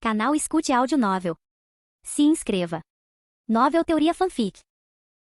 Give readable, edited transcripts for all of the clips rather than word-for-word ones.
Canal Escute Áudio Novel. Se inscreva. Novel Teoria Fanfic.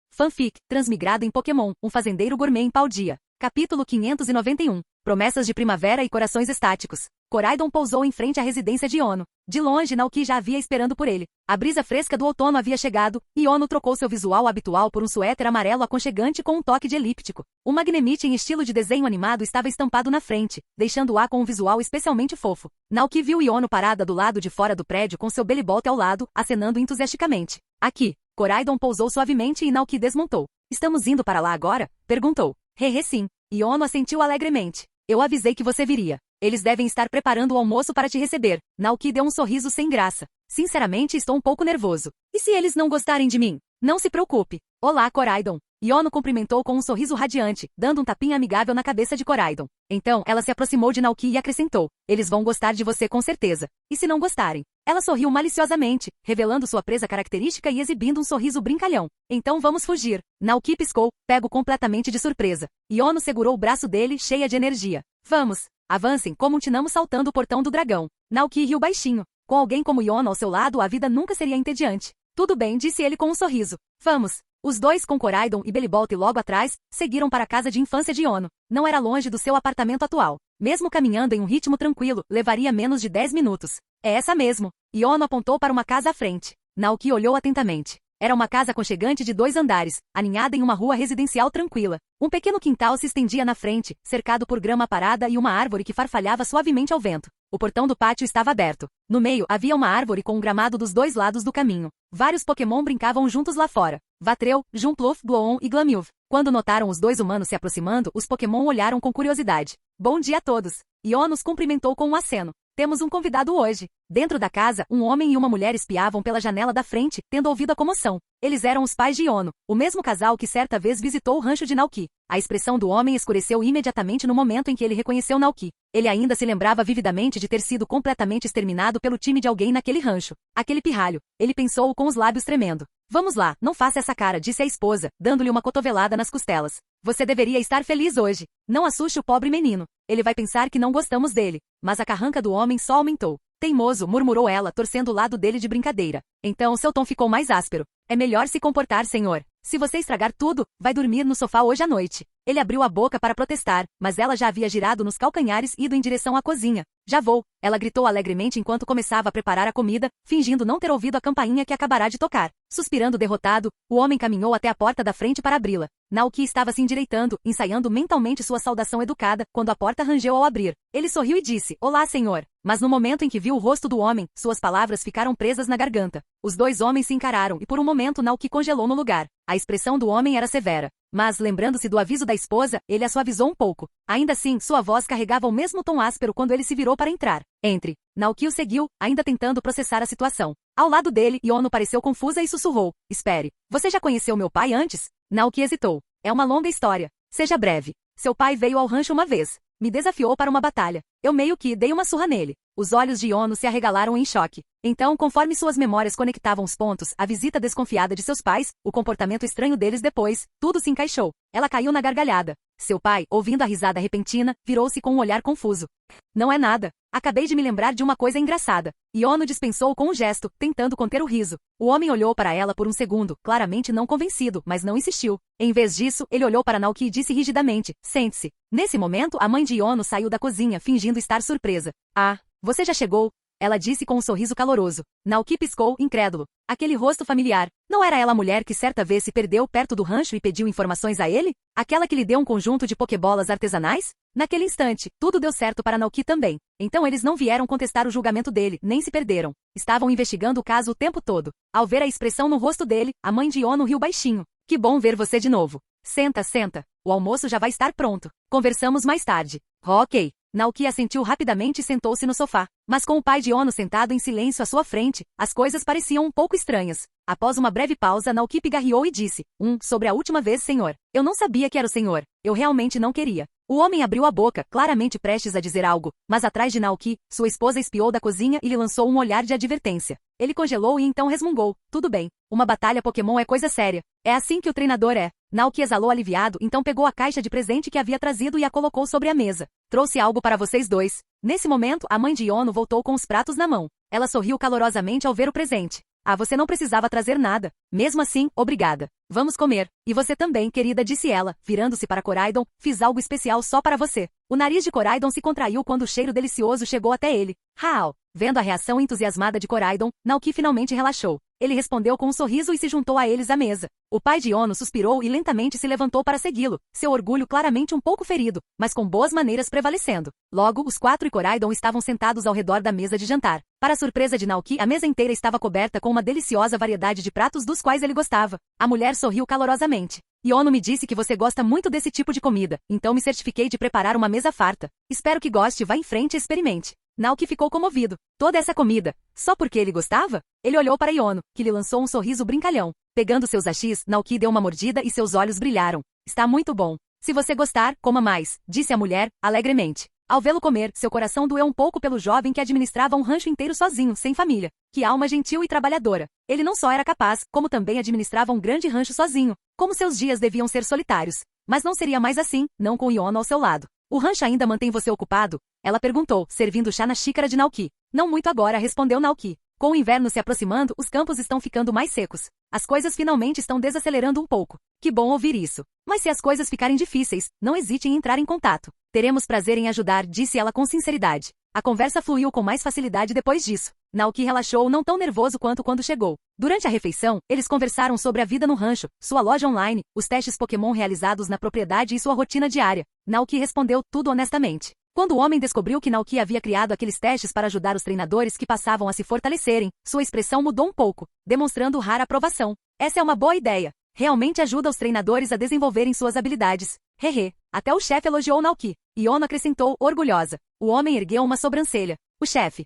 Fanfic, transmigrado em Pokémon, um fazendeiro gourmet em Paldea. Capítulo 591. Promessas de primavera e corações estáticos. Koraidon pousou em frente à residência de Iono. De longe, Naoki já havia esperando por ele. A brisa fresca do outono havia chegado, e Iono trocou seu visual habitual por um suéter amarelo aconchegante com um toque de elíptico. Um Magnemite em estilo de desenho animado estava estampado na frente, deixando-a com um visual especialmente fofo. Naoki viu Iono parada do lado de fora do prédio com seu Bellibolt ao lado, acenando entusiasticamente. Aqui. Koraidon pousou suavemente e Naoki desmontou. Estamos indo para lá agora? Perguntou. Sim. Iono assentiu alegremente. Eu avisei que você viria. Eles devem estar preparando o almoço para te receber. Naoki deu um sorriso sem graça. Sinceramente, estou um pouco nervoso. E se eles não gostarem de mim? Não se preocupe. Olá, Koraidon. Iono cumprimentou com um sorriso radiante, dando um tapinha amigável na cabeça de Koraidon. Então, ela se aproximou de Naoki e acrescentou. Eles vão gostar de você com certeza. E se não gostarem? Ela sorriu maliciosamente, revelando sua presa característica e exibindo um sorriso brincalhão. Então vamos fugir. Naoki piscou, pego completamente de surpresa. Iono segurou o braço dele, cheia de energia. Vamos. Avancem como um tinamo saltando o portão do dragão. Naoki riu baixinho. Com alguém como Iono ao seu lado, a vida nunca seria entediante. Tudo bem, disse ele com um sorriso. Vamos. Os dois, com Koraidon e Bellibolt logo atrás, seguiram para a casa de infância de Iono. Não era longe do seu apartamento atual. Mesmo caminhando em um ritmo tranquilo, levaria menos de 10 minutos. É essa mesmo. Iono apontou para uma casa à frente. Naoki olhou atentamente. Era uma casa aconchegante de 2 andares, aninhada em uma rua residencial tranquila. Um pequeno quintal se estendia na frente, cercado por grama parada e uma árvore que farfalhava suavemente ao vento. O portão do pátio estava aberto. No meio, havia uma árvore com um gramado dos 2 lados do caminho. Vários Pokémon brincavam juntos lá fora. Vatreu, Jumpluff, Gloom e Glameow. Quando notaram os 2 humanos se aproximando, os Pokémon olharam com curiosidade. Bom dia a todos. Iono os cumprimentou com um aceno. Temos um convidado hoje. Dentro da casa, um homem e uma mulher espiavam pela janela da frente, tendo ouvido a comoção. Eles eram os pais de Iono, o mesmo casal que certa vez visitou o rancho de Naoki. A expressão do homem escureceu imediatamente no momento em que ele reconheceu Naoki. Ele ainda se lembrava vividamente de ter sido completamente exterminado pelo time de alguém naquele rancho. Aquele pirralho. Ele pensou com os lábios tremendo. Vamos lá, não faça essa cara, disse a esposa, dando-lhe uma cotovelada nas costelas. Você deveria estar feliz hoje. Não assuste o pobre menino. Ele vai pensar que não gostamos dele. Mas a carranca do homem só aumentou. Teimoso, murmurou ela, torcendo o lado dele de brincadeira. Então seu tom ficou mais áspero. É melhor se comportar, senhor. Se você estragar tudo, vai dormir no sofá hoje à noite. Ele abriu a boca para protestar, mas ela já havia girado nos calcanhares e ido em direção à cozinha. Já vou, ela gritou alegremente enquanto começava a preparar a comida, fingindo não ter ouvido a campainha que acabará de tocar. Suspirando derrotado, o homem caminhou até a porta da frente para abri-la. Naoki estava se endireitando, ensaiando mentalmente sua saudação educada, quando a porta rangeu ao abrir. Ele sorriu e disse, olá, senhor. Mas no momento em que viu o rosto do homem, suas palavras ficaram presas na garganta. Os 2 homens se encararam e por um momento Naoki congelou no lugar. A expressão do homem era severa. Mas, lembrando-se do aviso da esposa, ele a suavizou um pouco. Ainda assim, sua voz carregava o mesmo tom áspero quando ele se virou para entrar. Entre. Naoki o seguiu, ainda tentando processar a situação. Ao lado dele, Iono pareceu confusa e sussurrou. Espere. Você já conheceu meu pai antes? Naoki hesitou. É uma longa história. Seja breve. Seu pai veio ao rancho uma vez. Me desafiou para uma batalha. Eu meio que dei uma surra nele. Os olhos de Iono se arregalaram em choque. Então, conforme suas memórias conectavam os pontos, a visita desconfiada de seus pais, o comportamento estranho deles depois, tudo se encaixou. Ela caiu na gargalhada. Seu pai, ouvindo a risada repentina, virou-se com um olhar confuso. Não é nada. Acabei de me lembrar de uma coisa engraçada. Iono dispensou com um gesto, tentando conter o riso. O homem olhou para ela por um segundo, claramente não convencido, mas não insistiu. Em vez disso, ele olhou para Naoki e disse rigidamente, sente-se. Nesse momento, a mãe de Iono saiu da cozinha, fingindo estar surpresa. Ah, você já chegou? Ela disse com um sorriso caloroso. Naoki piscou, incrédulo. Aquele rosto familiar. Não era ela a mulher que certa vez se perdeu perto do rancho e pediu informações a ele? Aquela que lhe deu um conjunto de pokebolas artesanais? Naquele instante, tudo deu certo para Naoki também. Então eles não vieram contestar o julgamento dele, nem se perderam. Estavam investigando o caso o tempo todo. Ao ver a expressão no rosto dele, a mãe de Iono riu baixinho. Que bom ver você de novo. Senta, senta. O almoço já vai estar pronto. Conversamos mais tarde. Ok. Naoki assentiu rapidamente e sentou-se no sofá. Mas com o pai de Iono sentado em silêncio à sua frente, as coisas pareciam um pouco estranhas. Após uma breve pausa, Naoki pigarreou e disse, sobre a última vez, senhor. Eu não sabia que era o senhor. Eu realmente não queria. O homem abriu a boca, claramente prestes a dizer algo, mas atrás de Naoki, sua esposa espiou da cozinha e lhe lançou um olhar de advertência. Ele congelou e então resmungou. Tudo bem. Uma batalha Pokémon é coisa séria. É assim que o treinador é. Naoki exalou aliviado, então pegou a caixa de presente que havia trazido e a colocou sobre a mesa. Trouxe algo para vocês dois. Nesse momento, a mãe de Iono voltou com os pratos na mão. Ela sorriu calorosamente ao ver o presente. Ah, você não precisava trazer nada. Mesmo assim, obrigada. Vamos comer. E você também, querida, disse ela, virando-se para Coraidon. Fiz algo especial só para você. O nariz de Coraidon se contraiu quando o cheiro delicioso chegou até ele. Hal! Vendo a reação entusiasmada de Coraidon, Naoki finalmente relaxou. Ele respondeu com um sorriso e se juntou a eles à mesa. O pai de Iono suspirou e lentamente se levantou para segui-lo, seu orgulho claramente um pouco ferido, mas com boas maneiras prevalecendo. Logo, os 4 e Coraidon estavam sentados ao redor da mesa de jantar. Para a surpresa de Naoki, a mesa inteira estava coberta com uma deliciosa variedade de pratos dos quais ele gostava. A mulher sorriu calorosamente. Iono me disse que você gosta muito desse tipo de comida, então me certifiquei de preparar uma mesa farta. Espero que goste e vá em frente e experimente. Naoki ficou comovido. Toda essa comida, só porque ele gostava? Ele olhou para Iono, que lhe lançou um sorriso brincalhão. Pegando seus hashis, Naoki deu uma mordida e seus olhos brilharam. Está muito bom. Se você gostar, coma mais, disse a mulher, alegremente. Ao vê-lo comer, seu coração doeu um pouco pelo jovem que administrava um rancho inteiro sozinho, sem família. Que alma gentil e trabalhadora. Ele não só era capaz, como também administrava um grande rancho sozinho. Como seus dias deviam ser solitários. Mas não seria mais assim, não com Iono ao seu lado. O rancho ainda mantém você ocupado? Ela perguntou, servindo chá na xícara de Naoki. Não muito agora, respondeu Naoki. Com o inverno se aproximando, os campos estão ficando mais secos. As coisas finalmente estão desacelerando um pouco. Que bom ouvir isso. Mas se as coisas ficarem difíceis, não hesite em entrar em contato. Teremos prazer em ajudar, disse ela com sinceridade. A conversa fluiu com mais facilidade depois disso. Naoki relaxou não tão nervoso quanto quando chegou. Durante a refeição, eles conversaram sobre a vida no rancho, sua loja online, os testes Pokémon realizados na propriedade e sua rotina diária. Naoki respondeu tudo honestamente. Quando o homem descobriu que Naoki havia criado aqueles testes para ajudar os treinadores que passavam a se fortalecerem, sua expressão mudou um pouco, demonstrando rara aprovação. Essa é uma boa ideia. Realmente ajuda os treinadores a desenvolverem suas habilidades. Hehe. Até o chefe elogiou Naoki. Iono acrescentou, orgulhosa. O homem ergueu uma sobrancelha. O chefe.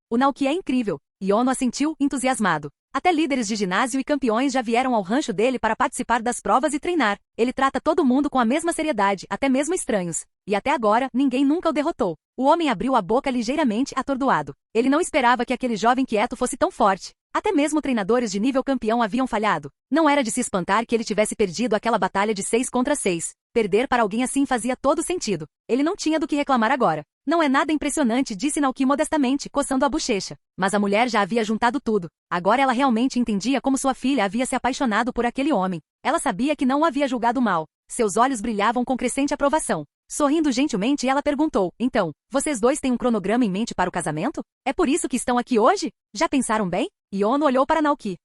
O Naoki é incrível. Iono assentiu, entusiasmado. Até líderes de ginásio e campeões já vieram ao rancho dele para participar das provas e treinar. Ele trata todo mundo com a mesma seriedade, até mesmo estranhos. E até agora, ninguém nunca o derrotou. O homem abriu a boca ligeiramente atordoado. Ele não esperava que aquele jovem quieto fosse tão forte. Até mesmo treinadores de nível campeão haviam falhado. Não era de se espantar que ele tivesse perdido aquela batalha de 6 contra 6. Perder para alguém assim fazia todo sentido. Ele não tinha do que reclamar agora. Não é nada impressionante, disse Naoki modestamente, coçando a bochecha. Mas a mulher já havia juntado tudo. Agora ela realmente entendia como sua filha havia se apaixonado por aquele homem. Ela sabia que não o havia julgado mal. Seus olhos brilhavam com crescente aprovação. Sorrindo gentilmente, ela perguntou, então, vocês dois têm um cronograma em mente para o casamento? É por isso que estão aqui hoje? Já pensaram bem? Iono olhou para Naoki.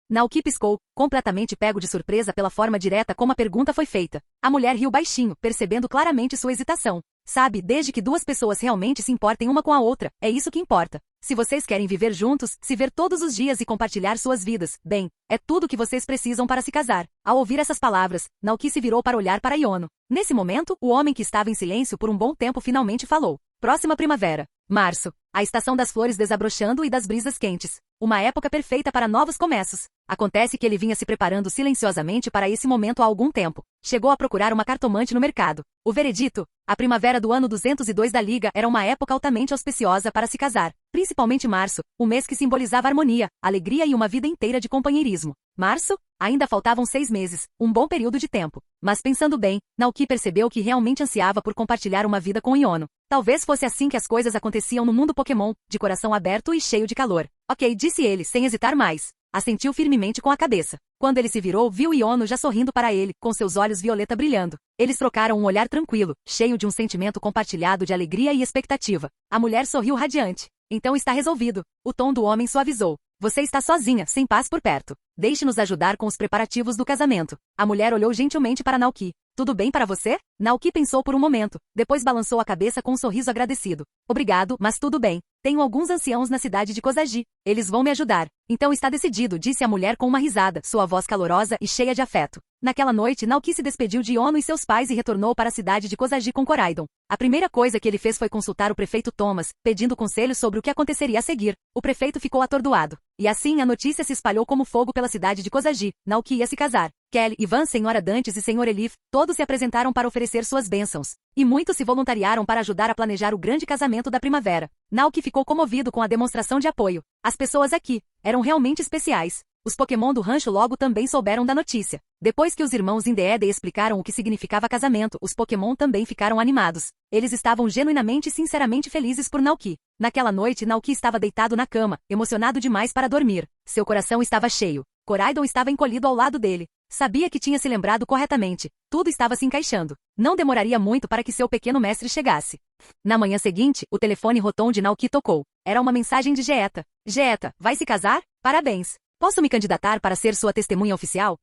Naoki piscou, completamente pego de surpresa pela forma direta como a pergunta foi feita. A mulher riu baixinho, percebendo claramente sua hesitação. Sabe, desde que duas pessoas realmente se importem uma com a outra, é isso que importa. Se vocês querem viver juntos, se ver todos os dias e compartilhar suas vidas, bem, é tudo que vocês precisam para se casar. Ao ouvir essas palavras, Naoki se virou para olhar para Iono. Nesse momento, o homem que estava em silêncio por um bom tempo finalmente falou. Próxima primavera. Março. A estação das flores desabrochando e das brisas quentes. Uma época perfeita para novos começos. Acontece que ele vinha se preparando silenciosamente para esse momento há algum tempo. Chegou a procurar uma cartomante no mercado. O veredito, a primavera do ano 202 da Liga era uma época altamente auspiciosa para se casar. Principalmente março, o mês que simbolizava harmonia, alegria e uma vida inteira de companheirismo. Março? Ainda faltavam 6 meses, um bom período de tempo. Mas pensando bem, Naoki percebeu que realmente ansiava por compartilhar uma vida com Iono. Talvez fosse assim que as coisas aconteciam no mundo Pokémon, de coração aberto e cheio de calor. Ok, disse ele, sem hesitar mais. Assentiu firmemente com a cabeça. Quando ele se virou, viu Iono já sorrindo para ele, com seus olhos violeta brilhando. Eles trocaram um olhar tranquilo, cheio de um sentimento compartilhado de alegria e expectativa. A mulher sorriu radiante. Então está resolvido. O tom do homem suavizou. Você está sozinha, sem paz por perto. Deixe-nos ajudar com os preparativos do casamento. A mulher olhou gentilmente para Naoki. Tudo bem para você? Naoki pensou por um momento, depois balançou a cabeça com um sorriso agradecido. Obrigado, mas tudo bem. Tenho alguns anciãos na cidade de Kozagi. Eles vão me ajudar. Então está decidido, disse a mulher com uma risada, sua voz calorosa e cheia de afeto. Naquela noite, Naoki se despediu de Iono e seus pais e retornou para a cidade de Kozagi com Coraidon. A primeira coisa que ele fez foi consultar o prefeito Thomas, pedindo conselhos sobre o que aconteceria a seguir. O prefeito ficou atordoado. E assim a notícia se espalhou como fogo pela cidade de Kozagi. Naoki ia se casar. Kelly, Ivan, Senhora Dantes e Senhor Elif, todos se apresentaram para oferecer suas bênçãos. E muitos se voluntariaram para ajudar a planejar o grande casamento da primavera. Naoki ficou comovido com a demonstração de apoio. As pessoas aqui eram realmente especiais. Os Pokémon do rancho logo também souberam da notícia. Depois que os irmãos Indeedee explicaram o que significava casamento, os Pokémon também ficaram animados. Eles estavam genuinamente e sinceramente felizes por Naoki. Naquela noite, Naoki estava deitado na cama, emocionado demais para dormir. Seu coração estava cheio. Koraidon estava encolhido ao lado dele. Sabia que tinha se lembrado corretamente. Tudo estava se encaixando. Não demoraria muito para que seu pequeno mestre chegasse. Na manhã seguinte, o telefone rotom de Naoki tocou. Era uma mensagem de Geeta. Geeta, vai se casar? Parabéns. Posso me candidatar para ser sua testemunha oficial?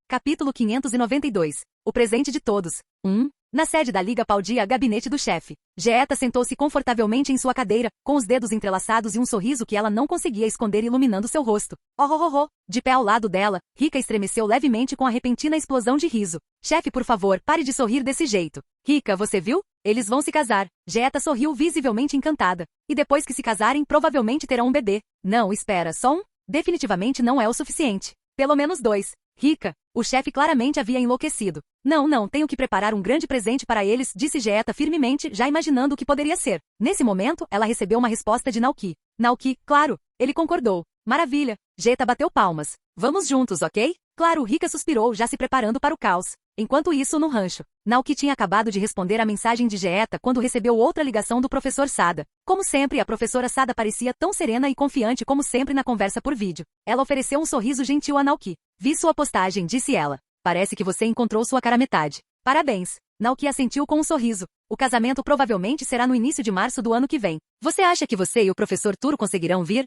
Capítulo 592. O presente de todos. 1. Na sede da Liga Paldia, gabinete do chefe. Geeta sentou-se confortavelmente em sua cadeira, com os dedos entrelaçados e um sorriso que ela não conseguia esconder iluminando seu rosto. Oh, oh, oh, oh. De pé ao lado dela, Rika estremeceu levemente com a repentina explosão de riso. Chefe, por favor, pare de sorrir desse jeito. Rika, você viu? Eles vão se casar. Geeta sorriu visivelmente encantada. E depois que se casarem, provavelmente terão um bebê. Não, espera, só um? Definitivamente não é o suficiente. Pelo menos 2. Rika, o chefe claramente havia enlouquecido. Não, tenho que preparar um grande presente para eles, disse Geeta firmemente, já imaginando o que poderia ser. Nesse momento, ela recebeu uma resposta de Naoki. Naoki, claro, ele concordou. Maravilha. Geeta bateu palmas. Vamos juntos, ok? Claro, Rika suspirou, já se preparando para o caos. Enquanto isso, no rancho, Naoki tinha acabado de responder à mensagem de Geeta quando recebeu outra ligação do professor Sada. Como sempre, a professora Sada parecia tão serena e confiante como sempre na conversa por vídeo. Ela ofereceu um sorriso gentil a Naoki. Vi sua postagem, disse ela. Parece que você encontrou sua cara metade. Parabéns. Naoki assentiu com um sorriso. O casamento provavelmente será no início de março do ano que vem. Você acha que você e o professor Turo conseguirão vir?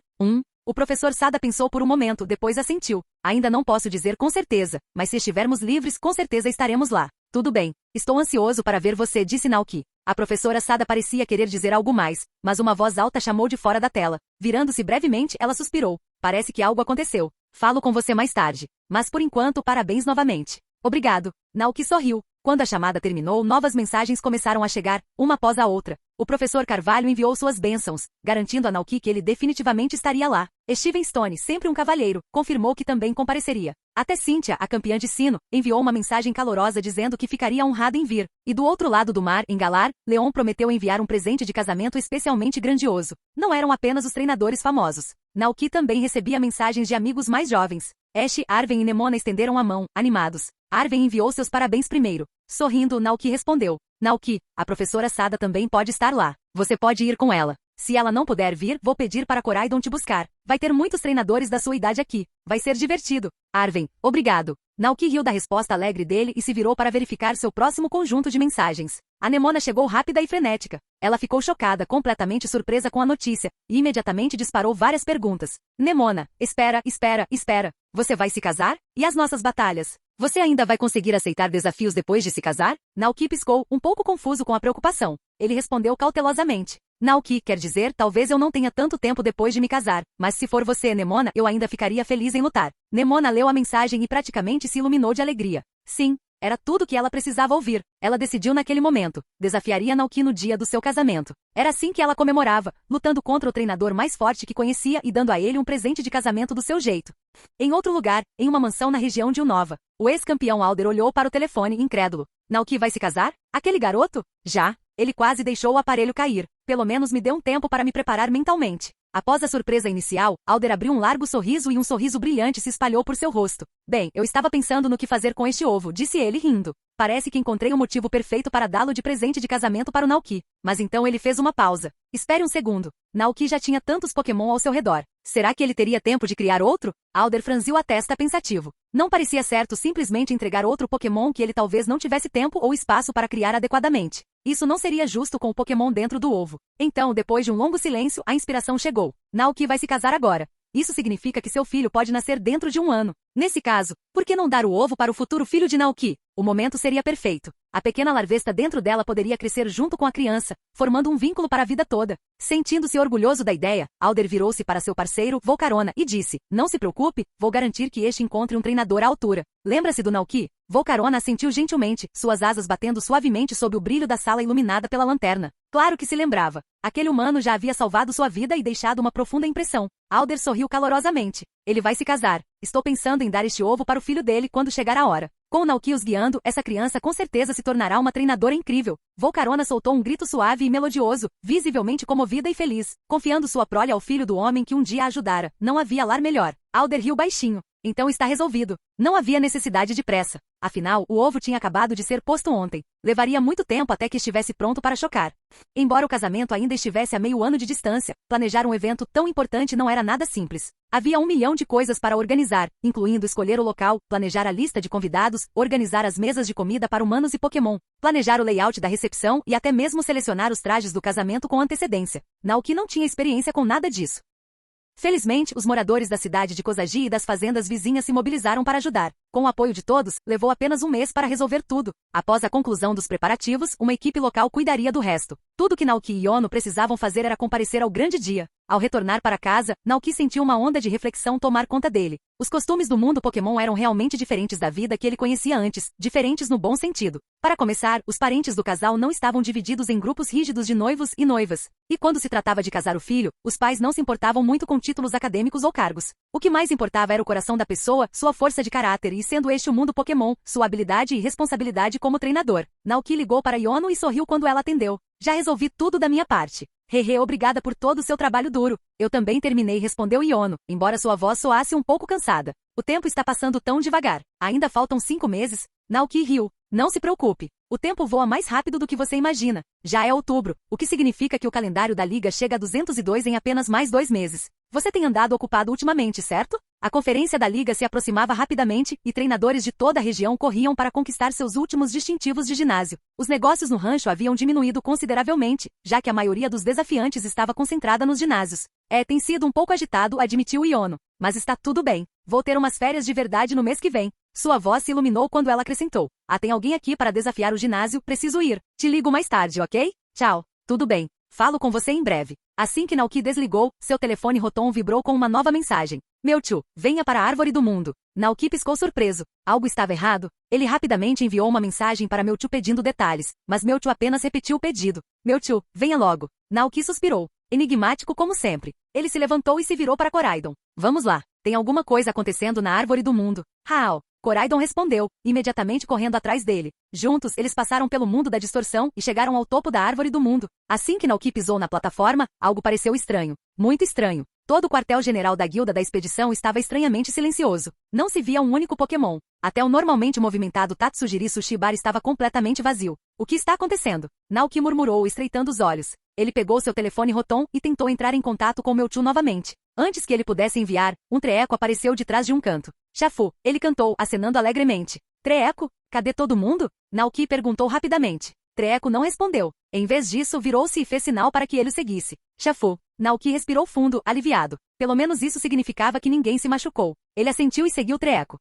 O professor Sada pensou por um momento, depois assentiu. Ainda não posso dizer com certeza, mas se estivermos livres, com certeza estaremos lá. Tudo bem. Estou ansioso para ver você, disse Naoki. A professora Sada parecia querer dizer algo mais, mas uma voz alta chamou de fora da tela. Virando-se brevemente, ela suspirou. Parece que algo aconteceu. Falo com você mais tarde. Mas por enquanto, parabéns novamente. Obrigado. Naoki sorriu. Quando a chamada terminou, novas mensagens começaram a chegar, uma após a outra. O professor Carvalho enviou suas bênçãos, garantindo a Naoki que ele definitivamente estaria lá. Steven Stone, sempre um cavalheiro, confirmou que também compareceria. Até Cynthia, a campeã de sino, enviou uma mensagem calorosa dizendo que ficaria honrada em vir. E do outro lado do mar, em Galar, Leon prometeu enviar um presente de casamento especialmente grandioso. Não eram apenas os treinadores famosos. Naoki também recebia mensagens de amigos mais jovens. Ash, Arven e Nemona estenderam a mão, animados. Arven enviou seus parabéns primeiro. Sorrindo, Naoki respondeu. Naoki, a professora Sada também pode estar lá. Você pode ir com ela. Se ela não puder vir, vou pedir para Koraidon te buscar. Vai ter muitos treinadores da sua idade aqui. Vai ser divertido. Arven, obrigado. Naoki riu da resposta alegre dele e se virou para verificar seu próximo conjunto de mensagens. A Nemona chegou rápida e frenética. Ela ficou chocada, completamente surpresa com a notícia, e imediatamente disparou várias perguntas. Nemona, espera. Você vai se casar? E as nossas batalhas? Você ainda vai conseguir aceitar desafios depois de se casar? Naoki piscou, um pouco confuso com a preocupação. Ele respondeu cautelosamente. Naoki, quer dizer, talvez eu não tenha tanto tempo depois de me casar, mas se for você, Nemona, eu ainda ficaria feliz em lutar. Nemona leu a mensagem e praticamente se iluminou de alegria. Sim, era tudo que ela precisava ouvir. Ela decidiu naquele momento. Desafiaria Naoki no dia do seu casamento. Era assim que ela comemorava, lutando contra o treinador mais forte que conhecia e dando a ele um presente de casamento do seu jeito. Em outro lugar, em uma mansão na região de Unova, o ex-campeão Alder olhou para o telefone, incrédulo. Naoki vai se casar? Aquele garoto? Já. Ele quase deixou o aparelho cair. Pelo menos me deu um tempo para me preparar mentalmente. Após a surpresa inicial, Alder abriu um largo sorriso e um sorriso brilhante se espalhou por seu rosto. Bem, eu estava pensando no que fazer com este ovo, disse ele rindo. Parece que encontrei o motivo perfeito para dá-lo de presente de casamento para o Naoki. Mas então ele fez uma pausa. Espere um segundo. Naoki já tinha tantos Pokémon ao seu redor. Será que ele teria tempo de criar outro? Alder franziu a testa pensativo. Não parecia certo simplesmente entregar outro Pokémon que ele talvez não tivesse tempo ou espaço para criar adequadamente. Isso não seria justo com o Pokémon dentro do ovo. Então, depois de um longo silêncio, a inspiração chegou. Naoki vai se casar agora. Isso significa que seu filho pode nascer dentro de um ano. Nesse caso, por que não dar o ovo para o futuro filho de Naoki? O momento seria perfeito. A pequena larvesta dentro dela poderia crescer junto com a criança, formando um vínculo para a vida toda. Sentindo-se orgulhoso da ideia, Alder virou-se para seu parceiro, Volcarona, e disse, não se preocupe, vou garantir que este encontre um treinador à altura. Lembra-se do Naoki? Volcarona assentiu gentilmente, suas asas batendo suavemente sob o brilho da sala iluminada pela lanterna. Claro que se lembrava. Aquele humano já havia salvado sua vida e deixado uma profunda impressão. Alder sorriu calorosamente. Ele vai se casar. Estou pensando em dar este ovo para o filho dele quando chegar a hora. Com Naoki os guiando, essa criança com certeza se tornará uma treinadora incrível. Volcarona soltou um grito suave e melodioso, visivelmente comovida e feliz, confiando sua prole ao filho do homem que um dia a ajudara. Não havia lar melhor. Alder riu baixinho. Então está resolvido. Não havia necessidade de pressa. Afinal, o ovo tinha acabado de ser posto ontem. Levaria muito tempo até que estivesse pronto para chocar. Embora o casamento ainda estivesse a meio ano de distância, planejar um evento tão importante não era nada simples. Havia 1 milhão de coisas para organizar, incluindo escolher o local, planejar a lista de convidados, organizar as mesas de comida para humanos e Pokémon, planejar o layout da recepção e até mesmo selecionar os trajes do casamento com antecedência. Naoki não tinha experiência com nada disso. Felizmente, os moradores da cidade de Kozagi e das fazendas vizinhas se mobilizaram para ajudar. Com o apoio de todos, levou apenas 1 mês para resolver tudo. Após a conclusão dos preparativos, uma equipe local cuidaria do resto. Tudo que Naoki e Yono precisavam fazer era comparecer ao grande dia. Ao retornar para casa, Naoki sentiu uma onda de reflexão tomar conta dele. Os costumes do mundo Pokémon eram realmente diferentes da vida que ele conhecia antes, diferentes no bom sentido. Para começar, os parentes do casal não estavam divididos em grupos rígidos de noivos e noivas. E quando se tratava de casar o filho, os pais não se importavam muito com títulos acadêmicos ou cargos. O que mais importava era o coração da pessoa, sua força de caráter e, sendo este o mundo Pokémon, sua habilidade e responsabilidade como treinador. Naoki ligou para Yono e sorriu quando ela atendeu. Já resolvi tudo da minha parte. Hehe, obrigada por todo o seu trabalho duro. Eu também terminei, respondeu Yono, embora sua voz soasse um pouco cansada. O tempo está passando tão devagar. Ainda faltam 5 meses. Naoki riu. Não se preocupe. O tempo voa mais rápido do que você imagina. Já é outubro, o que significa que o calendário da Liga chega a 202 em apenas mais 2 meses. Você tem andado ocupado ultimamente, certo? A conferência da Liga se aproximava rapidamente e treinadores de toda a região corriam para conquistar seus últimos distintivos de ginásio. Os negócios no rancho haviam diminuído consideravelmente, já que a maioria dos desafiantes estava concentrada nos ginásios. Tem sido um pouco agitado, admitiu Yono. Mas está tudo bem. Vou ter umas férias de verdade no mês que vem. Sua voz se iluminou quando ela acrescentou. Tem alguém aqui para desafiar o ginásio, preciso ir. Te ligo mais tarde, ok? Tchau. Tudo bem. Falo com você em breve. Assim que Naoki desligou, seu telefone Rotom vibrou com uma nova mensagem. Mewtwo, venha para a árvore do mundo. Naoki piscou surpreso. Algo estava errado? Ele rapidamente enviou uma mensagem para Mewtwo pedindo detalhes, mas Mewtwo apenas repetiu o pedido. Mewtwo, venha logo. Naoki suspirou. Enigmático como sempre. Ele se levantou e se virou para Koraidon. Vamos lá. Tem alguma coisa acontecendo na árvore do mundo. Hao. Koraidon respondeu, imediatamente correndo atrás dele. Juntos, eles passaram pelo mundo da distorção e chegaram ao topo da árvore do mundo. Assim que Naoki pisou na plataforma, algo pareceu estranho. Muito estranho. Todo o quartel-general da guilda da expedição estava estranhamente silencioso. Não se via um único Pokémon. Até o normalmente movimentado Tatsujiri Sushi Bar estava completamente vazio. O que está acontecendo? Naoki murmurou, estreitando os olhos. Ele pegou seu telefone Rotom e tentou entrar em contato com Mewtwo novamente. Antes que ele pudesse enviar, um Treeco apareceu de trás de um canto. Chafu, ele cantou, acenando alegremente. Treeco? Cadê todo mundo? Naoki perguntou rapidamente. Treeco não respondeu. Em vez disso, virou-se e fez sinal para que ele o seguisse. Chafu. Naoki respirou fundo, aliviado. Pelo menos isso significava que ninguém se machucou. Ele assentiu e seguiu Treeco.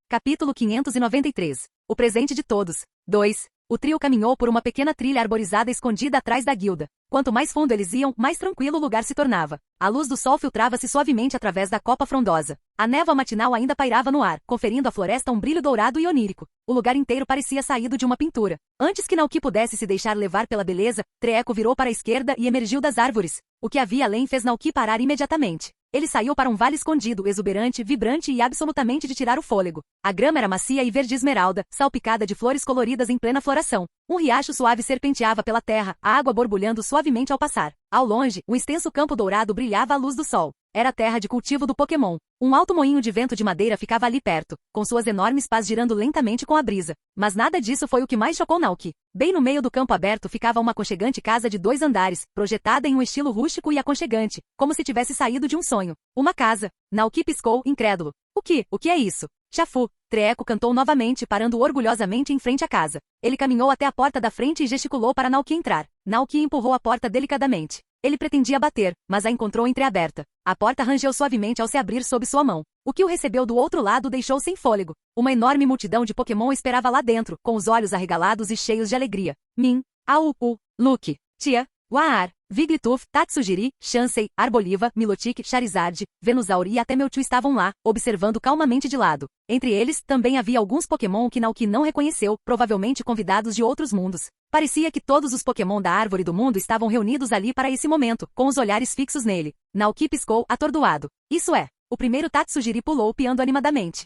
Capítulo 593. O presente de todos. 2. O trio caminhou por uma pequena trilha arborizada escondida atrás da guilda. Quanto mais fundo eles iam, mais tranquilo o lugar se tornava. A luz do sol filtrava-se suavemente através da copa frondosa. A névoa matinal ainda pairava no ar, conferindo à floresta um brilho dourado e onírico. O lugar inteiro parecia saído de uma pintura. Antes que Naoki pudesse se deixar levar pela beleza, Treeco virou para a esquerda e emergiu das árvores. O que havia além fez Naoki parar imediatamente. Ele saiu para um vale escondido, exuberante, vibrante e absolutamente de tirar o fôlego. A grama era macia e verde esmeralda, salpicada de flores coloridas em plena floração. Um riacho suave serpenteava pela terra, a água borbulhando suavemente ao passar. Ao longe, um extenso campo dourado brilhava à luz do sol. Era a terra de cultivo do Pokémon. Um alto moinho de vento de madeira ficava ali perto, com suas enormes pás girando lentamente com a brisa. Mas nada disso foi o que mais chocou Naoki. Bem no meio do campo aberto ficava uma aconchegante casa de 2 andares, projetada em um estilo rústico e aconchegante, como se tivesse saído de um sonho. Uma casa. Naoki piscou, incrédulo. O que é isso? Chafu. Treeco cantou novamente, parando orgulhosamente em frente à casa. Ele caminhou até a porta da frente e gesticulou para Naoki entrar. Naoki empurrou a porta delicadamente. Ele pretendia bater, mas a encontrou entreaberta. A porta rangeu suavemente ao se abrir sob sua mão. O que o recebeu do outro lado deixou sem fôlego. Uma enorme multidão de Pokémon esperava lá dentro, com os olhos arregalados e cheios de alegria. Min, Au-U, Luke, Tia, Waar, Wigglytuff, Tatsujiri, Chansey, Arboliva, Milotic, Charizard, Venusaur e até Mewtwo estavam lá, observando calmamente de lado. Entre eles, também havia alguns Pokémon que Naoki não reconheceu, provavelmente convidados de outros mundos. Parecia que todos os Pokémon da árvore do mundo estavam reunidos ali para esse momento, com os olhares fixos nele. Naoki piscou, atordoado. Isso é. O primeiro Tatsujiri pulou piando animadamente.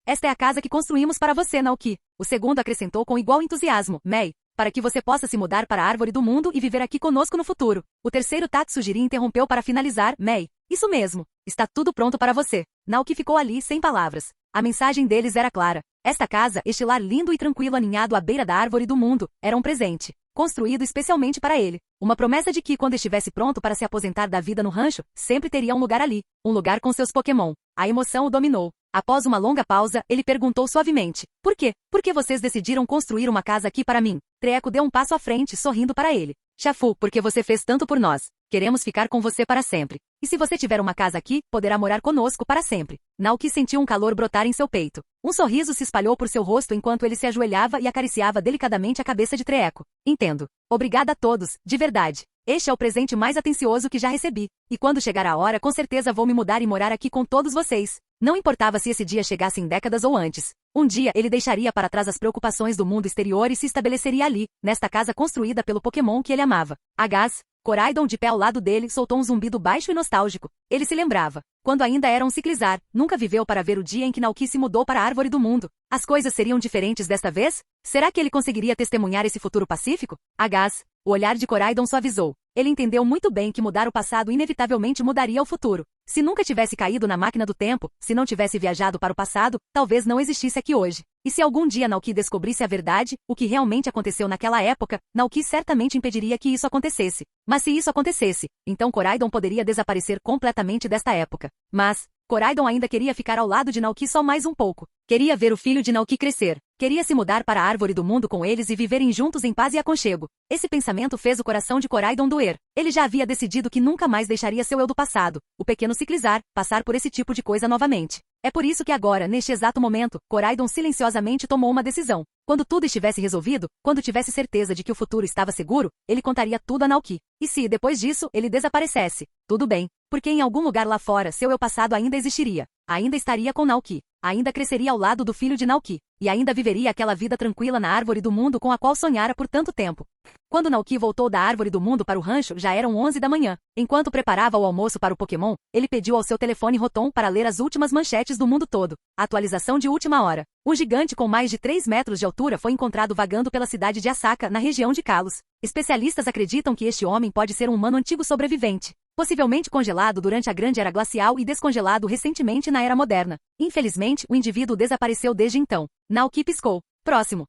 Esta é a casa que construímos para você, Naoki. O segundo acrescentou com igual entusiasmo, Mei, para que você possa se mudar para a árvore do mundo e viver aqui conosco no futuro. O terceiro Tatsujiri interrompeu para finalizar, Mei. Isso mesmo. Está tudo pronto para você. Naoki ficou ali sem palavras. A mensagem deles era clara. Esta casa, este lar lindo e tranquilo aninhado à beira da árvore do mundo, era um presente, construído especialmente para ele. Uma promessa de que, quando estivesse pronto para se aposentar da vida no rancho, sempre teria um lugar ali, um lugar com seus Pokémon. A emoção o dominou. Após uma longa pausa, ele perguntou suavemente, por quê? Por que vocês decidiram construir uma casa aqui para mim? Treeco deu um passo à frente, sorrindo para ele. Chafu, porque você fez tanto por nós. Queremos ficar com você para sempre. E se você tiver uma casa aqui, poderá morar conosco para sempre. Naoki sentiu um calor brotar em seu peito. Um sorriso se espalhou por seu rosto enquanto ele se ajoelhava e acariciava delicadamente a cabeça de Treeco. Entendo. Obrigada a todos, de verdade. Este é o presente mais atencioso que já recebi. E quando chegar a hora, com certeza vou me mudar e morar aqui com todos vocês. Não importava se esse dia chegasse em décadas ou antes. Um dia ele deixaria para trás as preocupações do mundo exterior e se estabeleceria ali, nesta casa construída pelo Pokémon que ele amava. Agaz, Koraidon, de pé ao lado dele, soltou um zumbido baixo e nostálgico. Ele se lembrava. Quando ainda era um Ciclizar, nunca viveu para ver o dia em que Naoki se mudou para a árvore do mundo. As coisas seriam diferentes desta vez? Será que ele conseguiria testemunhar esse futuro pacífico? Agaz, o olhar de Koraidon suavizou. Ele entendeu muito bem que mudar o passado inevitavelmente mudaria o futuro. Se nunca tivesse caído na máquina do tempo, se não tivesse viajado para o passado, talvez não existisse aqui hoje. E se algum dia Naoki descobrisse a verdade, o que realmente aconteceu naquela época, Naoki certamente impediria que isso acontecesse. Mas se isso acontecesse, então Koraidon poderia desaparecer completamente desta época. Mas Koraidon ainda queria ficar ao lado de Naoki só mais um pouco. Queria ver o filho de Naoki crescer. Queria se mudar para a árvore do mundo com eles e viverem juntos em paz e aconchego. Esse pensamento fez o coração de Koraidon doer. Ele já havia decidido que nunca mais deixaria seu eu do passado, o pequeno Ciclizar, passar por esse tipo de coisa novamente. É por isso que agora, neste exato momento, Koraidon silenciosamente tomou uma decisão. Quando tudo estivesse resolvido, quando tivesse certeza de que o futuro estava seguro, ele contaria tudo a Naoki. E se, depois disso, ele desaparecesse? Tudo bem, porque em algum lugar lá fora seu eu passado ainda existiria. Ainda estaria com Naoki. Ainda cresceria ao lado do filho de Naoki. E ainda viveria aquela vida tranquila na árvore do mundo com a qual sonhara por tanto tempo. Quando Naoki voltou da árvore do mundo para o rancho, já eram 11 da manhã. Enquanto preparava o almoço para o Pokémon, ele pediu ao seu telefone Rotom para ler as últimas manchetes do mundo todo. Atualização de última hora. Um gigante com mais de 3 metros de altura foi encontrado vagando pela cidade de Asaka, na região de Kalos. Especialistas acreditam que este homem pode ser um humano antigo sobrevivente, possivelmente congelado durante a Grande Era Glacial e descongelado recentemente na Era Moderna. Infelizmente, o indivíduo desapareceu desde então. Naoki piscou. Próximo.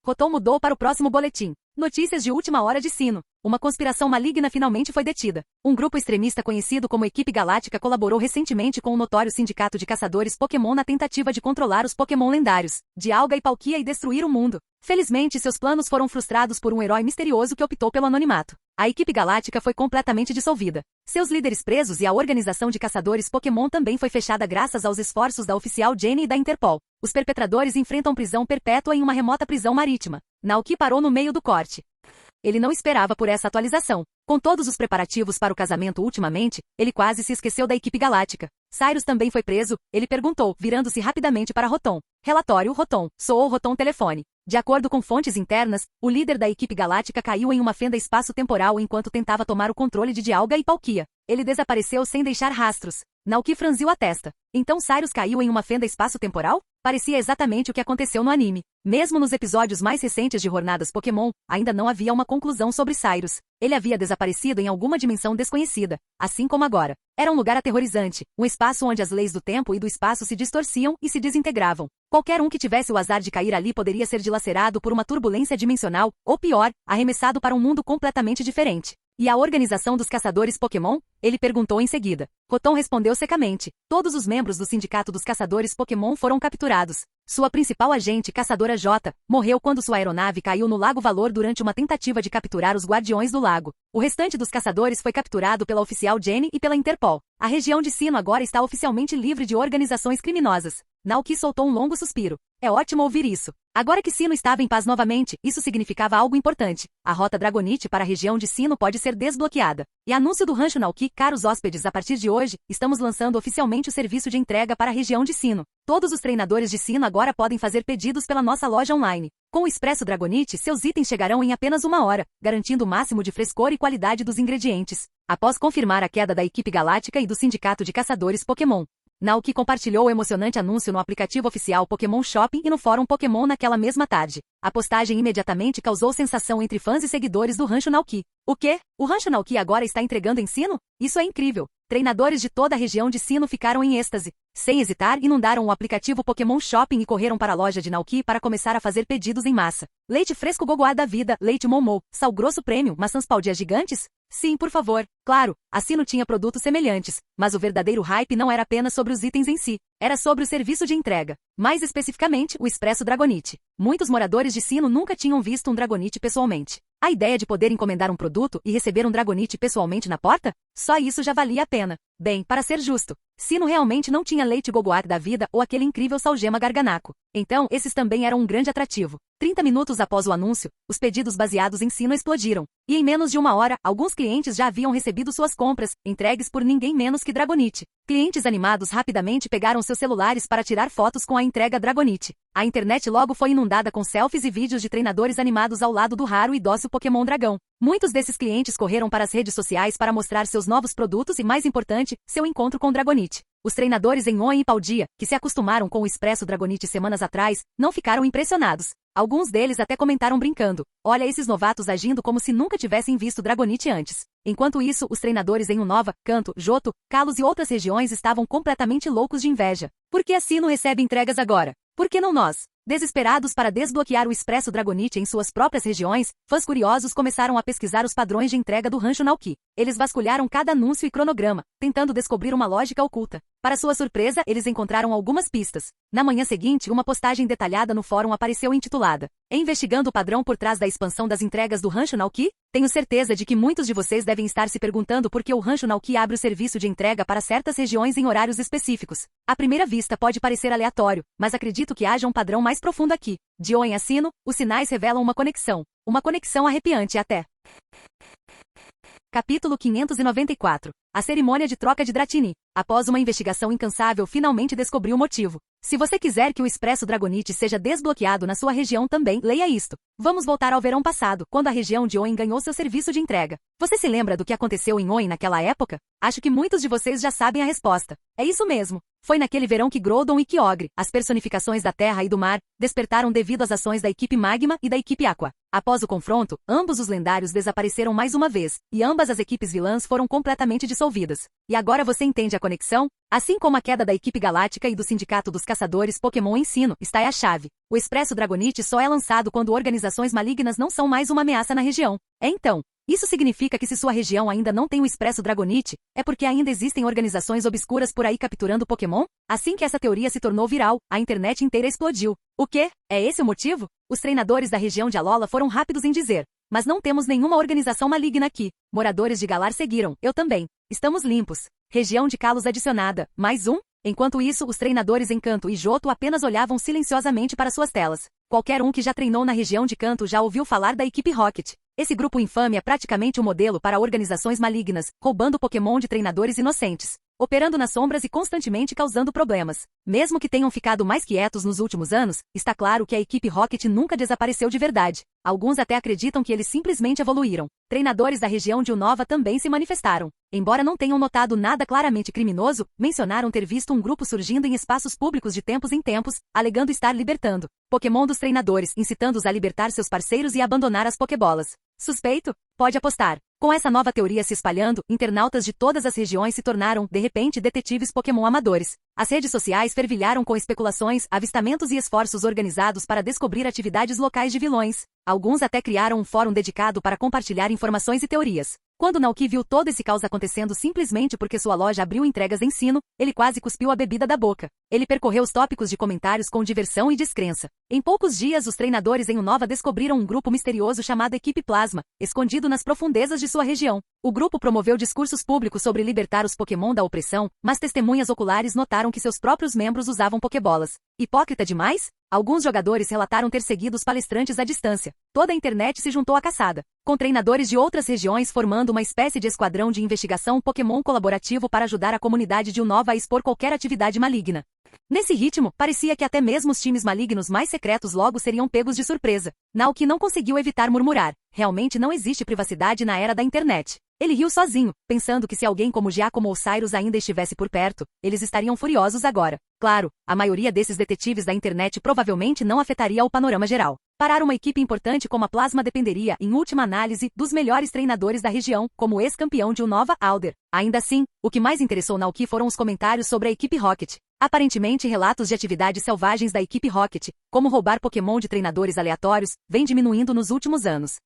Rotom mudou para o próximo boletim. Notícias de última hora de Sinnoh. Uma conspiração maligna finalmente foi detida. Um grupo extremista conhecido como Equipe Galáctica colaborou recentemente com o notório sindicato de caçadores Pokémon na tentativa de controlar os Pokémon lendários, Dialga e Palkia, e destruir o mundo. Felizmente, seus planos foram frustrados por um herói misterioso que optou pelo anonimato. A Equipe Galáctica foi completamente dissolvida. Seus líderes presos e a organização de caçadores Pokémon também foi fechada graças aos esforços da oficial Jenny e da Interpol. Os perpetradores enfrentam prisão perpétua em uma remota prisão marítima. Naoki parou no meio do corte. Ele não esperava por essa atualização. Com todos os preparativos para o casamento ultimamente, ele quase se esqueceu da Equipe Galáctica. Cyrus também foi preso, ele perguntou, virando-se rapidamente para Rotom. Relatório Rotom. Soou Rotom telefone. De acordo com fontes internas, o líder da Equipe Galáctica caiu em uma fenda espaço-temporal enquanto tentava tomar o controle de Dialga e Palkia. Ele desapareceu sem deixar rastros. Naoki franziu a testa. Então Cyrus caiu em uma fenda espaço-temporal? Parecia exatamente o que aconteceu no anime. Mesmo nos episódios mais recentes de Jornadas Pokémon, ainda não havia uma conclusão sobre Cyrus. Ele havia desaparecido em alguma dimensão desconhecida, assim como agora. Era um lugar aterrorizante, um espaço onde as leis do tempo e do espaço se distorciam e se desintegravam. Qualquer um que tivesse o azar de cair ali poderia ser dilacerado por uma turbulência dimensional, ou pior, arremessado para um mundo completamente diferente. E a organização dos caçadores Pokémon? Ele perguntou em seguida. Rotom respondeu secamente. Todos os membros do sindicato dos caçadores Pokémon foram capturados. Sua principal agente, Caçadora J, morreu quando sua aeronave caiu no Lago Valor durante uma tentativa de capturar os Guardiões do Lago. O restante dos caçadores foi capturado pela oficial Jenny e pela Interpol. A região de Sinnoh agora está oficialmente livre de organizações criminosas. Naoki soltou um longo suspiro. É ótimo ouvir isso. Agora que Sinnoh estava em paz novamente, isso significava algo importante. A rota Dragonite para a região de Sinnoh pode ser desbloqueada. E anúncio do Rancho Naoki, caros hóspedes, a partir de hoje, estamos lançando oficialmente o serviço de entrega para a região de Sinnoh. Todos os treinadores de Sinnoh agora podem fazer pedidos pela nossa loja online. Com o Expresso Dragonite, seus itens chegarão em apenas 1 hora, garantindo o máximo de frescor e qualidade dos ingredientes. Após confirmar a queda da Equipe Galáctica e do Sindicato de Caçadores Pokémon, Naoki compartilhou o emocionante anúncio no aplicativo oficial Pokémon Shopping e no fórum Pokémon naquela mesma tarde. A postagem imediatamente causou sensação entre fãs e seguidores do Rancho Naoki. O quê? O Rancho Naoki agora está entregando ensino? Isso é incrível! Treinadores de toda a região de Sinnoh ficaram em êxtase. Sem hesitar, inundaram o aplicativo Pokémon Shopping e correram para a loja de Naoki para começar a fazer pedidos em massa. Leite fresco Gogoá da vida, leite Momo, sal grosso prêmio, maçãs Paldia gigantes? Sim, por favor. Claro, a Sinnoh tinha produtos semelhantes, mas o verdadeiro hype não era apenas sobre os itens em si, era sobre o serviço de entrega. Mais especificamente, o Expresso Dragonite. Muitos moradores de Sinnoh nunca tinham visto um Dragonite pessoalmente. A ideia de poder encomendar um produto e receber um Dragonite pessoalmente na porta? Só isso já valia a pena. Bem, para ser justo, Sinnoh realmente não tinha leite Gogoak da vida ou aquele incrível Salgema Garganaco. Então, esses também eram um grande atrativo. 30 minutos após o anúncio, os pedidos baseados em Sinnoh explodiram. E em menos de uma hora, alguns clientes já haviam recebido suas compras, entregues por ninguém menos que Dragonite. Clientes animados rapidamente pegaram seus celulares para tirar fotos com a entrega Dragonite. A internet logo foi inundada com selfies e vídeos de treinadores animados ao lado do raro e dócil Pokémon Dragão. Muitos desses clientes correram para as redes sociais para mostrar seus novos produtos e, mais importante, seu encontro com Dragonite. Os treinadores em Hoenn e Paldia, que se acostumaram com o Expresso Dragonite semanas atrás, não ficaram impressionados. Alguns deles até comentaram brincando: olha esses novatos agindo como se nunca tivessem visto Dragonite antes. Enquanto isso, os treinadores em Unova, Kanto, Johto, Kalos e outras regiões estavam completamente loucos de inveja. Por que a Sinnoh recebe entregas agora? Por que não nós? Desesperados para desbloquear o Expresso Dragonite em suas próprias regiões, fãs curiosos começaram a pesquisar os padrões de entrega do Rancho Naoki. Eles vasculharam cada anúncio e cronograma, tentando descobrir uma lógica oculta. Para sua surpresa, eles encontraram algumas pistas. Na manhã seguinte, uma postagem detalhada no fórum apareceu intitulada: Investigando o padrão por trás da expansão das entregas do Rancho Naoki? Tenho certeza de que muitos de vocês devem estar se perguntando por que o Rancho Naoki abre o serviço de entrega para certas regiões em horários específicos. À primeira vista pode parecer aleatório, mas acredito que haja um padrão mais profundo aqui. De Hoenn a Sinnoh, os sinais revelam uma conexão. Uma conexão arrepiante até. Capítulo 594. A cerimônia de troca de Dratini. Após uma investigação incansável, finalmente descobriu o motivo. Se você quiser que o Expresso Dragonite seja desbloqueado na sua região também, leia isto. Vamos voltar ao verão passado, quando a região de Hoenn ganhou seu serviço de entrega. Você se lembra do que aconteceu em Hoenn naquela época? Acho que muitos de vocês já sabem a resposta. É isso mesmo. Foi naquele verão que Groudon e Kyogre, as personificações da terra e do mar, despertaram devido às ações da equipe Magma e da equipe Aqua. Após o confronto, ambos os lendários desapareceram mais uma vez, e ambas as equipes vilãs foram completamente dissolvidas. E agora você entende a conexão? Assim como a queda da equipe Galáctica e do Sindicato dos Caçadores Pokémon em Sinnoh, está aí a chave. O Expresso Dragonite só é lançado quando organizações malignas não são mais uma ameaça na região. Então, isso significa que se sua região ainda não tem o Expresso Dragonite, é porque ainda existem organizações obscuras por aí capturando Pokémon? Assim que essa teoria se tornou viral, a internet inteira explodiu. O quê? É esse o motivo? Os treinadores da região de Alola foram rápidos em dizer: mas não temos nenhuma organização maligna aqui. Moradores de Galar seguiram: eu também. Estamos limpos. Região de Kalos adicionada. Mais um? Enquanto isso, os treinadores em Kanto e Johto apenas olhavam silenciosamente para suas telas. Qualquer um que já treinou na região de Kanto já ouviu falar da equipe Rocket. Esse grupo infame é praticamente um modelo para organizações malignas, roubando Pokémon de treinadores inocentes, operando nas sombras e constantemente causando problemas. Mesmo que tenham ficado mais quietos nos últimos anos, está claro que a equipe Rocket nunca desapareceu de verdade. Alguns até acreditam que eles simplesmente evoluíram. Treinadores da região de Unova também se manifestaram. Embora não tenham notado nada claramente criminoso, mencionaram ter visto um grupo surgindo em espaços públicos de tempos em tempos, alegando estar libertando Pokémon dos treinadores, incitando-os a libertar seus parceiros e abandonar as Pokébolas. Suspeito? Pode apostar. Com essa nova teoria se espalhando, internautas de todas as regiões se tornaram, de repente, detetives Pokémon amadores. As redes sociais fervilharam com especulações, avistamentos e esforços organizados para descobrir atividades locais de vilões. Alguns até criaram um fórum dedicado para compartilhar informações e teorias. Quando Naoki viu todo esse caos acontecendo simplesmente porque sua loja abriu entregas em Sinnoh, ele quase cuspiu a bebida da boca. Ele percorreu os tópicos de comentários com diversão e descrença. Em poucos dias, os treinadores em Unova descobriram um grupo misterioso chamado Equipe Plasma, escondido nas profundezas de sua região. O grupo promoveu discursos públicos sobre libertar os Pokémon da opressão, mas testemunhas oculares notaram que seus próprios membros usavam Pokébolas. Hipócrita demais? Alguns jogadores relataram ter seguido os palestrantes à distância. Toda a internet se juntou à caçada, com treinadores de outras regiões formando uma espécie de esquadrão de investigação Pokémon colaborativo para ajudar a comunidade de Unova a expor qualquer atividade maligna. Nesse ritmo, parecia que até mesmo os times malignos mais secretos logo seriam pegos de surpresa. Naoki não conseguiu evitar murmurar: realmente não existe privacidade na era da internet. Ele riu sozinho, pensando que se alguém como Giacomo ou Cyrus ainda estivesse por perto, eles estariam furiosos agora. Claro, a maioria desses detetives da internet provavelmente não afetaria o panorama geral. Parar uma equipe importante como a Plasma dependeria, em última análise, dos melhores treinadores da região, como o ex-campeão de Unova Alder. Ainda assim, o que mais interessou Naoki foram os comentários sobre a equipe Rocket. Aparentemente, relatos de atividades selvagens da equipe Rocket, como roubar Pokémon de treinadores aleatórios, vem diminuindo nos últimos anos.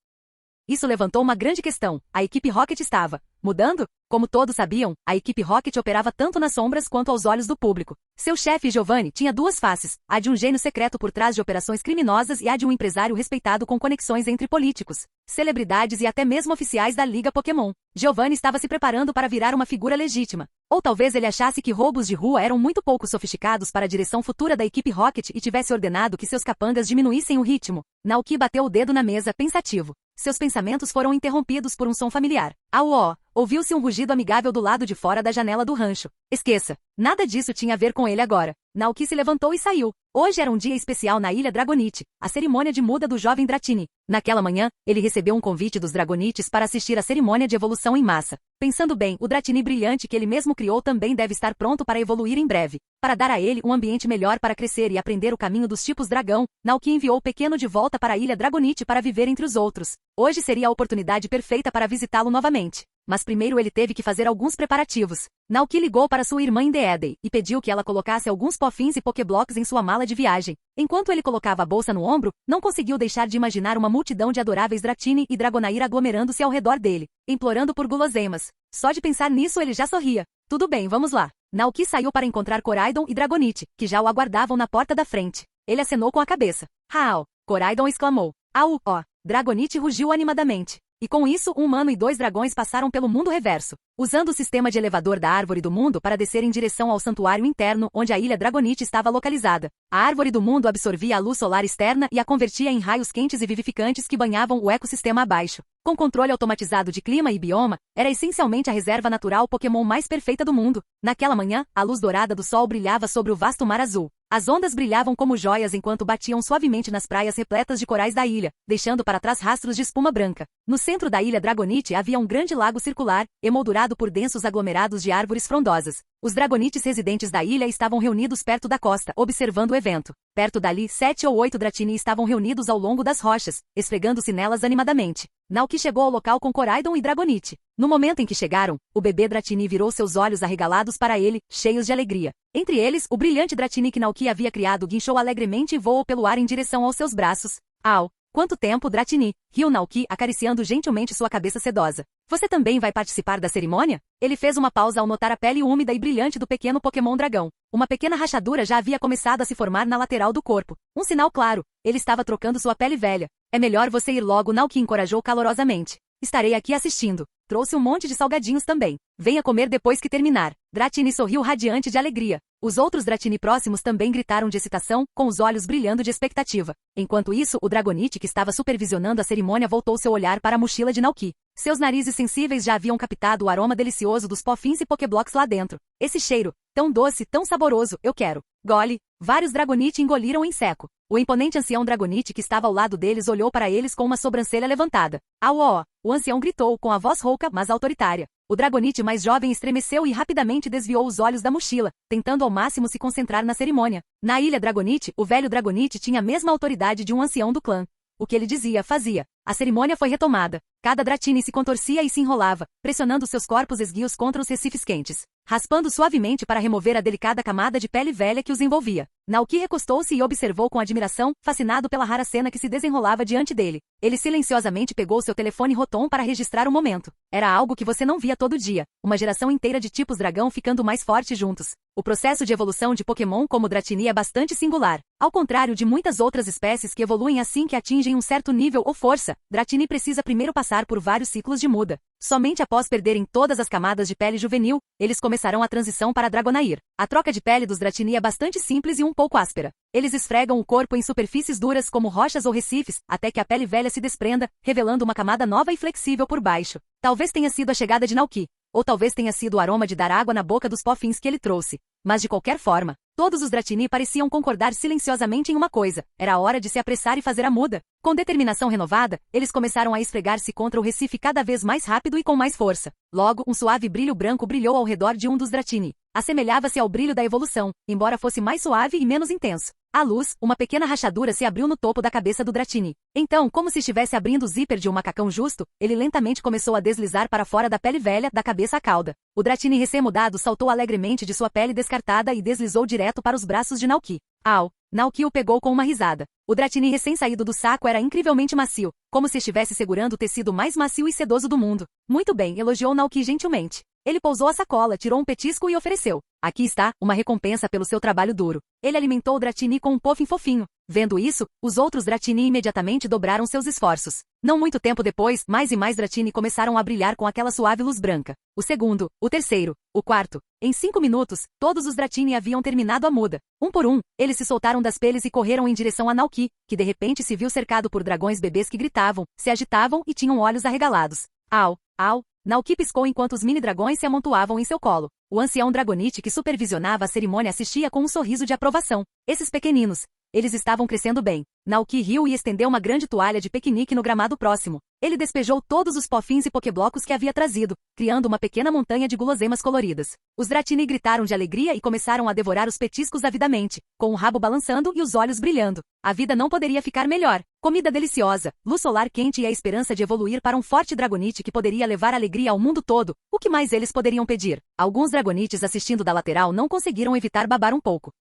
Isso levantou uma grande questão. A equipe Rocket estava mudando? Como todos sabiam, a equipe Rocket operava tanto nas sombras quanto aos olhos do público. Seu chefe, Giovanni, tinha duas faces, a de um gênio secreto por trás de operações criminosas e a de um empresário respeitado com conexões entre políticos, celebridades e até mesmo oficiais da Liga Pokémon. Giovanni estava se preparando para virar uma figura legítima. Ou talvez ele achasse que roubos de rua eram muito pouco sofisticados para a direção futura da equipe Rocket e tivesse ordenado que seus capangas diminuíssem o ritmo. Naoki bateu o dedo na mesa, pensativo. Seus pensamentos foram interrompidos por um som familiar. Au! Ouviu-se um rugido amigável do lado de fora da janela do rancho. Esqueça. Nada disso tinha a ver com ele agora. Naoki se levantou e saiu. Hoje era um dia especial na Ilha Dragonite, a cerimônia de muda do jovem Dratini. Naquela manhã, ele recebeu um convite dos Dragonites para assistir à cerimônia de evolução em massa. Pensando bem, o Dratini brilhante que ele mesmo criou também deve estar pronto para evoluir em breve. Para dar a ele um ambiente melhor para crescer e aprender o caminho dos tipos dragão, Naoki enviou o pequeno de volta para a Ilha Dragonite para viver entre os outros. Hoje seria a oportunidade perfeita para visitá-lo novamente. Mas primeiro ele teve que fazer alguns preparativos. Naoki ligou para sua irmã Indeedei e pediu que ela colocasse alguns pofins e pokéblocks em sua mala de viagem. Enquanto ele colocava a bolsa no ombro, não conseguiu deixar de imaginar uma multidão de adoráveis Dratini e Dragonair aglomerando-se ao redor dele, implorando por guloseimas. Só de pensar nisso ele já sorria. Tudo bem, vamos lá. Naoki saiu para encontrar Koraidon e Dragonite, que já o aguardavam na porta da frente. Ele acenou com a cabeça. Hao! Koraidon exclamou. Au! Ó! Dragonite rugiu animadamente. E com isso, um humano e dois dragões passaram pelo mundo reverso, usando o sistema de elevador da Árvore do Mundo para descer em direção ao santuário interno onde a Ilha Dragonite estava localizada. A Árvore do Mundo absorvia a luz solar externa e a convertia em raios quentes e vivificantes que banhavam o ecossistema abaixo. Com controle automatizado de clima e bioma, era essencialmente a reserva natural Pokémon mais perfeita do mundo. Naquela manhã, a luz dourada do sol brilhava sobre o vasto mar azul. As ondas brilhavam como joias enquanto batiam suavemente nas praias repletas de corais da ilha, deixando para trás rastros de espuma branca. No centro da Ilha Dragonite havia um grande lago circular, emoldurado por densos aglomerados de árvores frondosas. Os Dragonites residentes da ilha estavam reunidos perto da costa, observando o evento. Perto dali, 7 ou 8 Dratini estavam reunidos ao longo das rochas, esfregando-se nelas animadamente. Naoki chegou ao local com Koraidon e Dragonite. No momento em que chegaram, o bebê Dratini virou seus olhos arregalados para ele, cheios de alegria. Entre eles, o brilhante Dratini que Naoki havia criado guinchou alegremente e voou pelo ar em direção aos seus braços. Au! Quanto tempo, Dratini! Riu Naoki, acariciando gentilmente sua cabeça sedosa. Você também vai participar da cerimônia? Ele fez uma pausa ao notar a pele úmida e brilhante do pequeno Pokémon dragão. Uma pequena rachadura já havia começado a se formar na lateral do corpo. Um sinal claro. Ele estava trocando sua pele velha. É melhor você ir logo, Naoki encorajou calorosamente. Estarei aqui assistindo. Trouxe um monte de salgadinhos também. Venha comer depois que terminar. Dratini sorriu radiante de alegria. Os outros Dratini próximos também gritaram de excitação, com os olhos brilhando de expectativa. Enquanto isso, o Dragonite que estava supervisionando a cerimônia voltou seu olhar para a mochila de Naoki. Seus narizes sensíveis já haviam captado o aroma delicioso dos pofins e pokéblocks lá dentro. Esse cheiro, tão doce, tão saboroso, eu quero. Gole. Vários Dragonite engoliram em seco. O imponente ancião Dragonite que estava ao lado deles olhou para eles com uma sobrancelha levantada. Au! O ancião gritou com a voz rouca, mas autoritária. O Dragonite mais jovem estremeceu e rapidamente desviou os olhos da mochila, tentando ao máximo se concentrar na cerimônia. Na Ilha Dragonite, o velho Dragonite tinha a mesma autoridade de um ancião do clã. O que ele dizia, fazia. A cerimônia foi retomada. Cada Dratini se contorcia e se enrolava, pressionando seus corpos esguios contra os recifes quentes, raspando suavemente para remover a delicada camada de pele velha que os envolvia. Naoki recostou-se e observou com admiração, fascinado pela rara cena que se desenrolava diante dele. Ele silenciosamente pegou seu telefone Rotom para registrar o momento. Era algo que você não via todo dia. Uma geração inteira de tipos dragão ficando mais forte juntos. O processo de evolução de Pokémon como Dratini é bastante singular. Ao contrário de muitas outras espécies que evoluem assim que atingem um certo nível ou força, Dratini precisa primeiro passar por vários ciclos de muda. Somente após perderem todas as camadas de pele juvenil, eles começarão a transição para Dragonair. A troca de pele dos Dratini é bastante simples e um pouco áspera. Eles esfregam o corpo em superfícies duras como rochas ou recifes, até que a pele velha se desprenda, revelando uma camada nova e flexível por baixo. Talvez tenha sido a chegada de Naoki, ou talvez tenha sido o aroma de dar água na boca dos pofins que ele trouxe. Mas de qualquer forma, Todos os Dratini pareciam concordar silenciosamente em uma coisa: era a hora de se apressar e fazer a muda. Com determinação renovada, eles começaram a esfregar-se contra o Recife cada vez mais rápido e com mais força. Logo, um suave brilho branco brilhou ao redor de um dos Dratini. Assemelhava-se ao brilho da evolução, embora fosse mais suave e menos intenso. À luz, uma pequena rachadura se abriu no topo da cabeça do Dratini. Então, como se estivesse abrindo o zíper de um macacão justo, ele lentamente começou a deslizar para fora da pele velha, da cabeça à cauda. O Dratini recém-mudado saltou alegremente de sua pele descartada e deslizou direto para os braços de Naoki. Au! Naoki o pegou com uma risada. O Dratini recém-saído do saco era incrivelmente macio, como se estivesse segurando o tecido mais macio e sedoso do mundo. Muito bem, elogiou Naoki gentilmente. Ele pousou a sacola, tirou um petisco e ofereceu. Aqui está, uma recompensa pelo seu trabalho duro. Ele alimentou o Dratini com um puffin fofinho. Vendo isso, os outros Dratini imediatamente dobraram seus esforços. Não muito tempo depois, mais e mais Dratini começaram a brilhar com aquela suave luz branca. O segundo, o terceiro, o quarto. Em 5 minutos, todos os Dratini haviam terminado a muda. Um por um, eles se soltaram das peles e correram em direção a Naoki, que de repente se viu cercado por dragões bebês que gritavam, se agitavam e tinham olhos arregalados. Au! Au! Naoki piscou enquanto os mini-dragões se amontoavam em seu colo. O ancião Dragonite que supervisionava a cerimônia assistia com um sorriso de aprovação. Esses pequeninos, eles estavam crescendo bem. Naoki riu e estendeu uma grande toalha de piquenique no gramado próximo. Ele despejou todos os pofins e pokéblocos que havia trazido, criando uma pequena montanha de guloseimas coloridas. Os Dratini gritaram de alegria e começaram a devorar os petiscos avidamente, com o rabo balançando e os olhos brilhando. A vida não poderia ficar melhor. Comida deliciosa, luz solar quente e a esperança de evoluir para um forte Dragonite que poderia levar alegria ao mundo todo. O que mais eles poderiam pedir? Alguns Dragonites assistindo da lateral não conseguiram evitar babar um pouco.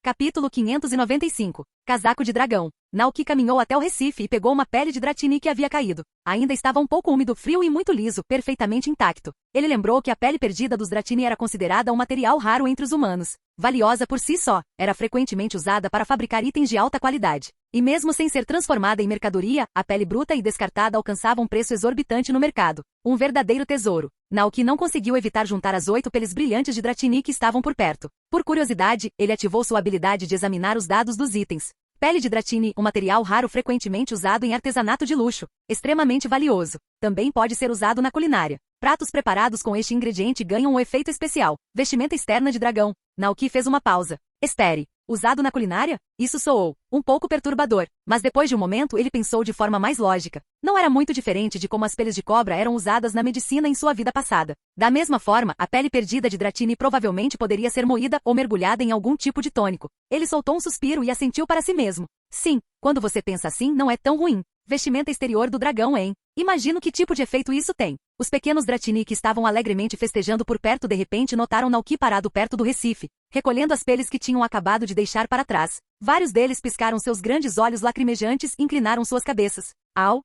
Capítulo 595. Casaco de dragão. Naoki caminhou até o Recife e pegou uma pele de Dratini que havia caído. Ainda estava um pouco úmido, frio e muito liso, perfeitamente intacto. Ele lembrou que a pele perdida dos Dratini era considerada um material raro entre os humanos. Valiosa por si só, era frequentemente usada para fabricar itens de alta qualidade. E mesmo sem ser transformada em mercadoria, a pele bruta e descartada alcançava um preço exorbitante no mercado. Um verdadeiro tesouro. Naoki não conseguiu evitar juntar as 8 peles brilhantes de Dratini que estavam por perto. Por curiosidade, ele ativou sua habilidade de examinar os dados dos itens. Pele de Dratini, um material raro frequentemente usado em artesanato de luxo, extremamente valioso. Também pode ser usado na culinária. Pratos preparados com este ingrediente ganham um efeito especial. Vestimenta externa de dragão. Naoki fez uma pausa. Estere. Usado na culinária? Isso soou um pouco perturbador, mas depois de um momento ele pensou de forma mais lógica. Não era muito diferente de como as peles de cobra eram usadas na medicina em sua vida passada. Da mesma forma, a pele perdida de Dratini provavelmente poderia ser moída ou mergulhada em algum tipo de tônico. Ele soltou um suspiro e assentiu para si mesmo. Sim, quando você pensa assim, não é tão ruim. Vestimenta exterior do dragão, hein? Imagino que tipo de efeito isso tem. Os pequenos Dratini que estavam alegremente festejando por perto de repente notaram Naoki parado perto do Recife, recolhendo as peles que tinham acabado de deixar para trás. Vários deles piscaram seus grandes olhos lacrimejantes e inclinaram suas cabeças. Au!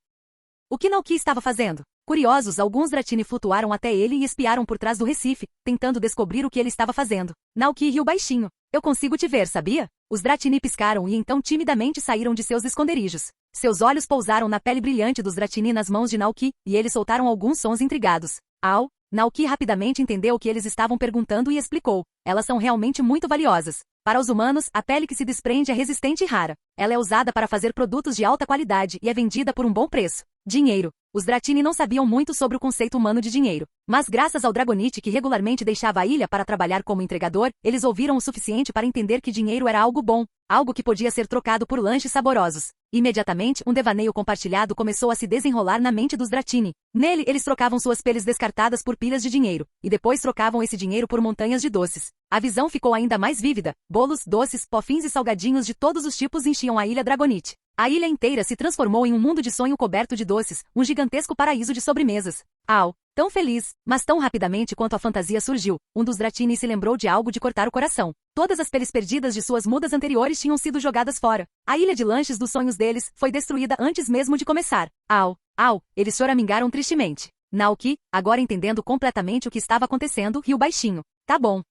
O que Naoki estava fazendo? Curiosos, alguns Dratini flutuaram até ele e espiaram por trás do Recife, tentando descobrir o que ele estava fazendo. Naoki riu baixinho. Eu consigo te ver, sabia? Os Dratini piscaram e então timidamente saíram de seus esconderijos. Seus olhos pousaram na pele brilhante dos Dratini nas mãos de Naoki, e eles soltaram alguns sons intrigados. Au! Naoki rapidamente entendeu o que eles estavam perguntando e explicou. Elas são realmente muito valiosas. Para os humanos, a pele que se desprende é resistente e rara. Ela é usada para fazer produtos de alta qualidade e é vendida por um bom preço. Dinheiro. Os Dratini não sabiam muito sobre o conceito humano de dinheiro, mas graças ao Dragonite que regularmente deixava a ilha para trabalhar como entregador, eles ouviram o suficiente para entender que dinheiro era algo bom, algo que podia ser trocado por lanches saborosos. Imediatamente, um devaneio compartilhado começou a se desenrolar na mente dos Dratini. Nele, eles trocavam suas peles descartadas por pilhas de dinheiro, e depois trocavam esse dinheiro por montanhas de doces. A visão ficou ainda mais vívida. Bolos, doces, pofins e salgadinhos de todos os tipos enchiam a ilha Dragonite. A ilha inteira se transformou em um mundo de sonho coberto de doces, um gigantesco paraíso de sobremesas. Au! Tão feliz, mas tão rapidamente quanto a fantasia surgiu, um dos Dratini se lembrou de algo de cortar o coração. Todas as peles perdidas de suas mudas anteriores tinham sido jogadas fora. A ilha de lanches dos sonhos deles foi destruída antes mesmo de começar. Au! Au! Eles choramingaram tristemente. Naoki, agora entendendo completamente o que estava acontecendo, riu baixinho. Tá bom,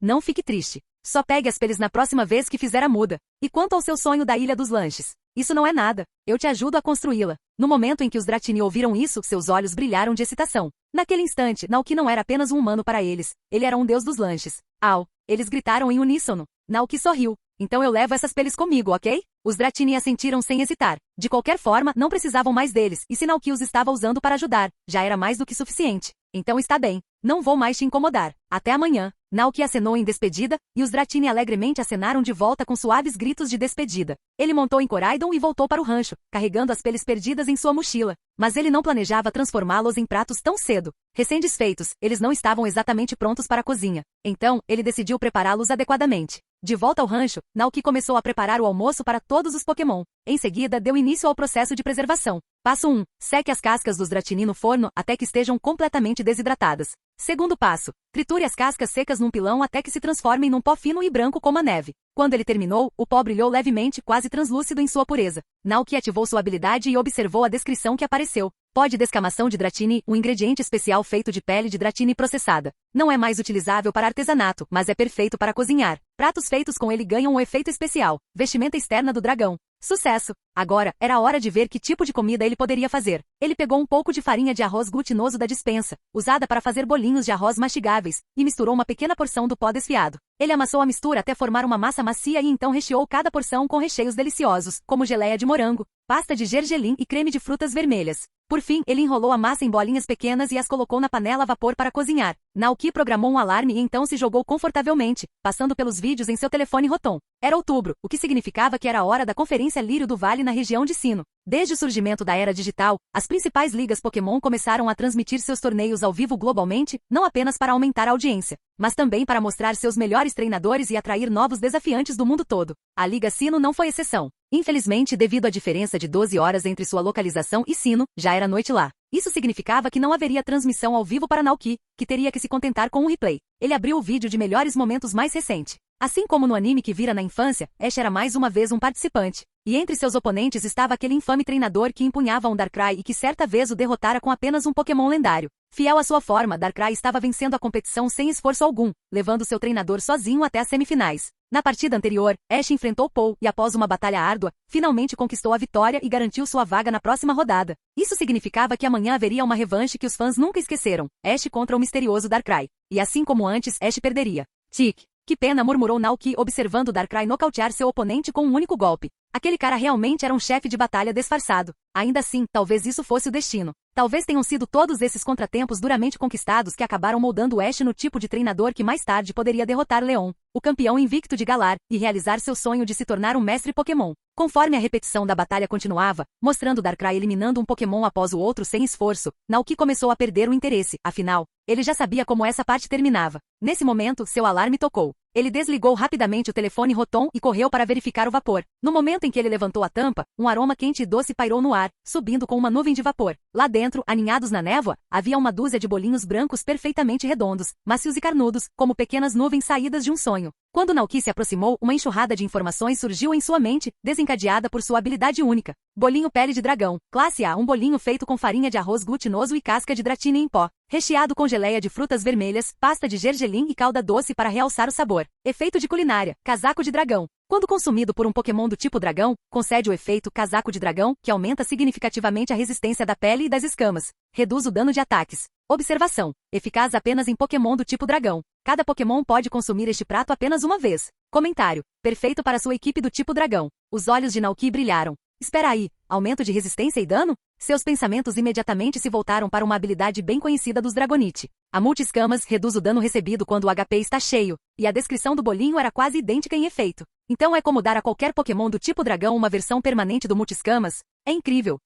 não fique triste. Só pegue as peles na próxima vez que fizer a muda. E quanto ao seu sonho da Ilha dos Lanches? Isso não é nada. Eu te ajudo a construí-la. No momento em que os Dratini ouviram isso, seus olhos brilharam de excitação. Naquele instante, Naoki não era apenas um humano para eles. Ele era um deus dos lanches. Au! Eles gritaram em uníssono. Naoki sorriu. Então eu levo essas peles comigo, ok? Os Dratini assentiram sem hesitar. De qualquer forma, não precisavam mais deles, e se Naoki os estava usando para ajudar, já era mais do que suficiente. Então está bem. Não vou mais te incomodar. Até amanhã. Naoki acenou em despedida, e os Dratini alegremente acenaram de volta com suaves gritos de despedida. Ele montou em Koraidon e voltou para o rancho, carregando as peles perdidas em sua mochila. Mas ele não planejava transformá-los em pratos tão cedo. Recém-desfeitos, eles não estavam exatamente prontos para a cozinha. Então, ele decidiu prepará-los adequadamente. De volta ao rancho, Naoki começou a preparar o almoço para todos os Pokémon. Em seguida, deu início ao processo de preservação. Passo 1. Seque as cascas dos Dratini no forno até que estejam completamente desidratadas. Segundo passo. Triture as cascas secas num pilão até que se transformem num pó fino e branco como a neve. Quando ele terminou, o pó brilhou levemente, quase translúcido em sua pureza. Naoki ativou sua habilidade e observou a descrição que apareceu. Pó de descamação de Dratini, um ingrediente especial feito de pele de Dratini processada. Não é mais utilizável para artesanato, mas é perfeito para cozinhar. Pratos feitos com ele ganham um efeito especial. Vestimenta externa do dragão. Sucesso! Agora, era a hora de ver que tipo de comida ele poderia fazer. Ele pegou um pouco de farinha de arroz glutinoso da despensa, usada para fazer bolinhos de arroz mastigáveis, e misturou uma pequena porção do pó desfiado. Ele amassou a mistura até formar uma massa macia e então recheou cada porção com recheios deliciosos, como geleia de morango, pasta de gergelim e creme de frutas vermelhas. Por fim, ele enrolou a massa em bolinhas pequenas e as colocou na panela a vapor para cozinhar. Naoki programou um alarme e então se jogou confortavelmente, passando pelos vídeos em seu telefone Rotom. Era outubro, o que significava que era a hora da Conferência Lírio do Vale na região de Sinnoh. Desde o surgimento da era digital, as principais ligas Pokémon começaram a transmitir seus torneios ao vivo globalmente, não apenas para aumentar a audiência, mas também para mostrar seus melhores treinadores e atrair novos desafiantes do mundo todo. A Liga Sinnoh não foi exceção. Infelizmente, devido à diferença de 12 horas entre sua localização e Sinnoh, já era noite lá. Isso significava que não haveria transmissão ao vivo para Naoki, que teria que se contentar com um replay. Ele abriu o vídeo de melhores momentos mais recente. Assim como no anime que vira na infância, Ash era mais uma vez um participante. E entre seus oponentes estava aquele infame treinador que empunhava um Darkrai e que certa vez o derrotara com apenas um Pokémon lendário. Fiel à sua forma, Darkrai estava vencendo a competição sem esforço algum, levando seu treinador sozinho até as semifinais. Na partida anterior, Ash enfrentou Paul e após uma batalha árdua, finalmente conquistou a vitória e garantiu sua vaga na próxima rodada. Isso significava que amanhã haveria uma revanche que os fãs nunca esqueceram, Ash contra o misterioso Darkrai. E assim como antes, Ash perderia. Tic. Que pena, murmurou Naoki observando Darkrai nocautear seu oponente com um único golpe. Aquele cara realmente era um chefe de batalha disfarçado. Ainda assim, talvez isso fosse o destino. Talvez tenham sido todos esses contratempos duramente conquistados que acabaram moldando Ash no tipo de treinador que mais tarde poderia derrotar Leon, o campeão invicto de Galar, e realizar seu sonho de se tornar um mestre Pokémon. Conforme a repetição da batalha continuava, mostrando Darkrai eliminando um Pokémon após o outro sem esforço, Naoki começou a perder o interesse, afinal, ele já sabia como essa parte terminava. Nesse momento, seu alarme tocou. Ele desligou rapidamente o telefone Rotom e correu para verificar o vapor. No momento em que ele levantou a tampa, um aroma quente e doce pairou no ar, subindo com uma nuvem de vapor. Lá dentro, aninhados na névoa, havia uma dúzia de bolinhos brancos perfeitamente redondos, macios e carnudos, como pequenas nuvens saídas de um sonho. Quando Naoki se aproximou, uma enxurrada de informações surgiu em sua mente, desencadeada por sua habilidade única. Bolinho pele de dragão. Classe A, um bolinho feito com farinha de arroz glutinoso e casca de Dratini em pó. Recheado com geleia de frutas vermelhas, pasta de gergelim e calda doce para realçar o sabor. Efeito de culinária. Casaco de dragão. Quando consumido por um Pokémon do tipo dragão, concede o efeito casaco de dragão, que aumenta significativamente a resistência da pele e das escamas. Reduz o dano de ataques. Observação. Eficaz apenas em Pokémon do tipo dragão. Cada Pokémon pode consumir este prato apenas uma vez. Comentário. Perfeito para sua equipe do tipo dragão. Os olhos de Naoki brilharam. Espera aí, aumento de resistência e dano? Seus pensamentos imediatamente se voltaram para uma habilidade bem conhecida dos Dragonite. A Multi-Escamas reduz o dano recebido quando o HP está cheio, e a descrição do bolinho era quase idêntica em efeito. Então é como dar a qualquer Pokémon do tipo dragão uma versão permanente do Multi-Escamas? É incrível!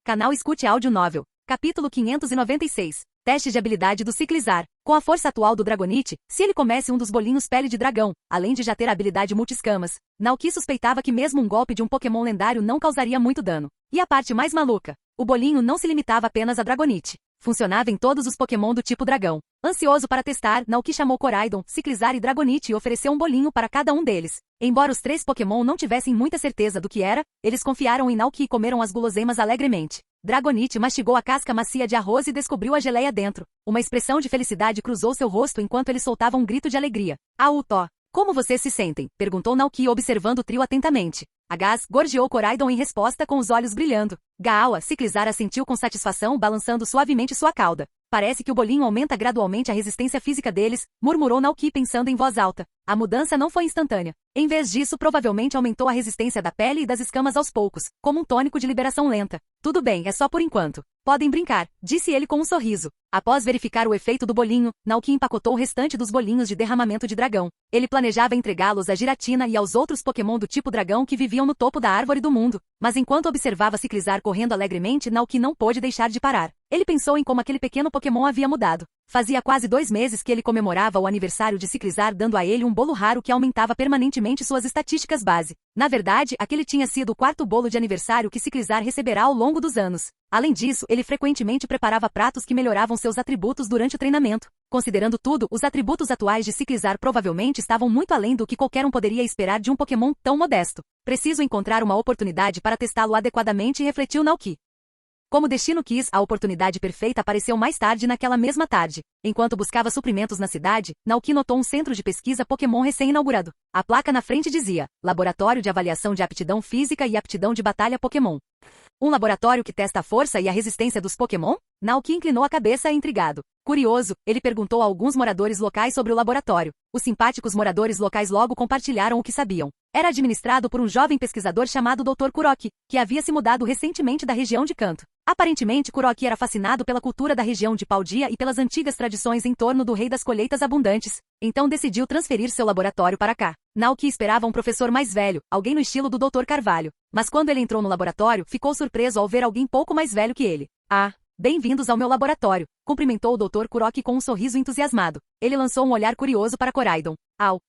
Canal Escute Áudio Novel. Capítulo 596. Teste de habilidade do Ciclizar. Com a força atual do Dragonite, se ele comesse um dos bolinhos pele de dragão, além de já ter a habilidade Multi-Escamas, Naoki suspeitava que mesmo um golpe de um Pokémon lendário não causaria muito dano. E a parte mais maluca, o bolinho não se limitava apenas a Dragonite. Funcionava em todos os Pokémon do tipo dragão. Ansioso para testar, Naoki chamou Koraidon, Ciclizar e Dragonite e ofereceu um bolinho para cada um deles. Embora os três Pokémon não tivessem muita certeza do que era, eles confiaram em Naoki e comeram as guloseimas alegremente. Dragonite mastigou a casca macia de arroz e descobriu a geleia dentro. Uma expressão de felicidade cruzou seu rosto enquanto ele soltava um grito de alegria. Tó! Como vocês se sentem? Perguntou Naoki observando o trio atentamente. Agaz gorjeou Koraidon em resposta com os olhos brilhando. Gaawa, Ciclizar assentiu com satisfação balançando suavemente sua cauda. Parece que o bolinho aumenta gradualmente a resistência física deles, murmurou Naoki pensando em voz alta. A mudança não foi instantânea. Em vez disso, provavelmente aumentou a resistência da pele e das escamas aos poucos, como um tônico de liberação lenta. Tudo bem, é só por enquanto. Podem brincar, disse ele com um sorriso. Após verificar o efeito do bolinho, Naoki empacotou o restante dos bolinhos de derramamento de dragão. Ele planejava entregá-los a Giratina e aos outros Pokémon do tipo dragão que viviam no topo da árvore do mundo. Mas enquanto observava Ciclizar correndo alegremente, Naoki não pôde deixar de parar. Ele pensou em como aquele pequeno Pokémon havia mudado. Fazia quase 2 meses que ele comemorava o aniversário de Ciclizar dando a ele um bolo raro que aumentava permanentemente suas estatísticas base. Na verdade, aquele tinha sido o 4º bolo de aniversário que Ciclizar receberá ao longo dos anos. Além disso, ele frequentemente preparava pratos que melhoravam seus atributos durante o treinamento. Considerando tudo, os atributos atuais de Ciclizar provavelmente estavam muito além do que qualquer um poderia esperar de um Pokémon tão modesto. Preciso encontrar uma oportunidade para testá-lo adequadamente, refletiu Naoki. Como o destino quis, a oportunidade perfeita apareceu mais tarde naquela mesma tarde. Enquanto buscava suprimentos na cidade, Naoki notou um centro de pesquisa Pokémon recém-inaugurado. A placa na frente dizia: Laboratório de Avaliação de Aptidão Física e Aptidão de Batalha Pokémon. Um laboratório que testa a força e a resistência dos Pokémon? Naoki inclinou a cabeça intrigado. Curioso, ele perguntou a alguns moradores locais sobre o laboratório. Os simpáticos moradores locais logo compartilharam o que sabiam. Era administrado por um jovem pesquisador chamado Dr. Kuroki, que havia se mudado recentemente da região de Kanto. Aparentemente, Kuroki era fascinado pela cultura da região de Paldia e pelas antigas tradições em torno do Rei das Colheitas Abundantes. Então decidiu transferir seu laboratório para cá. Naoki esperava um professor mais velho, alguém no estilo do Dr. Carvalho. Mas quando ele entrou no laboratório, ficou surpreso ao ver alguém pouco mais velho que ele. Ah, bem-vindos ao meu laboratório, cumprimentou o Dr. Kuroki com um sorriso entusiasmado. Ele lançou um olhar curioso para Koraidon.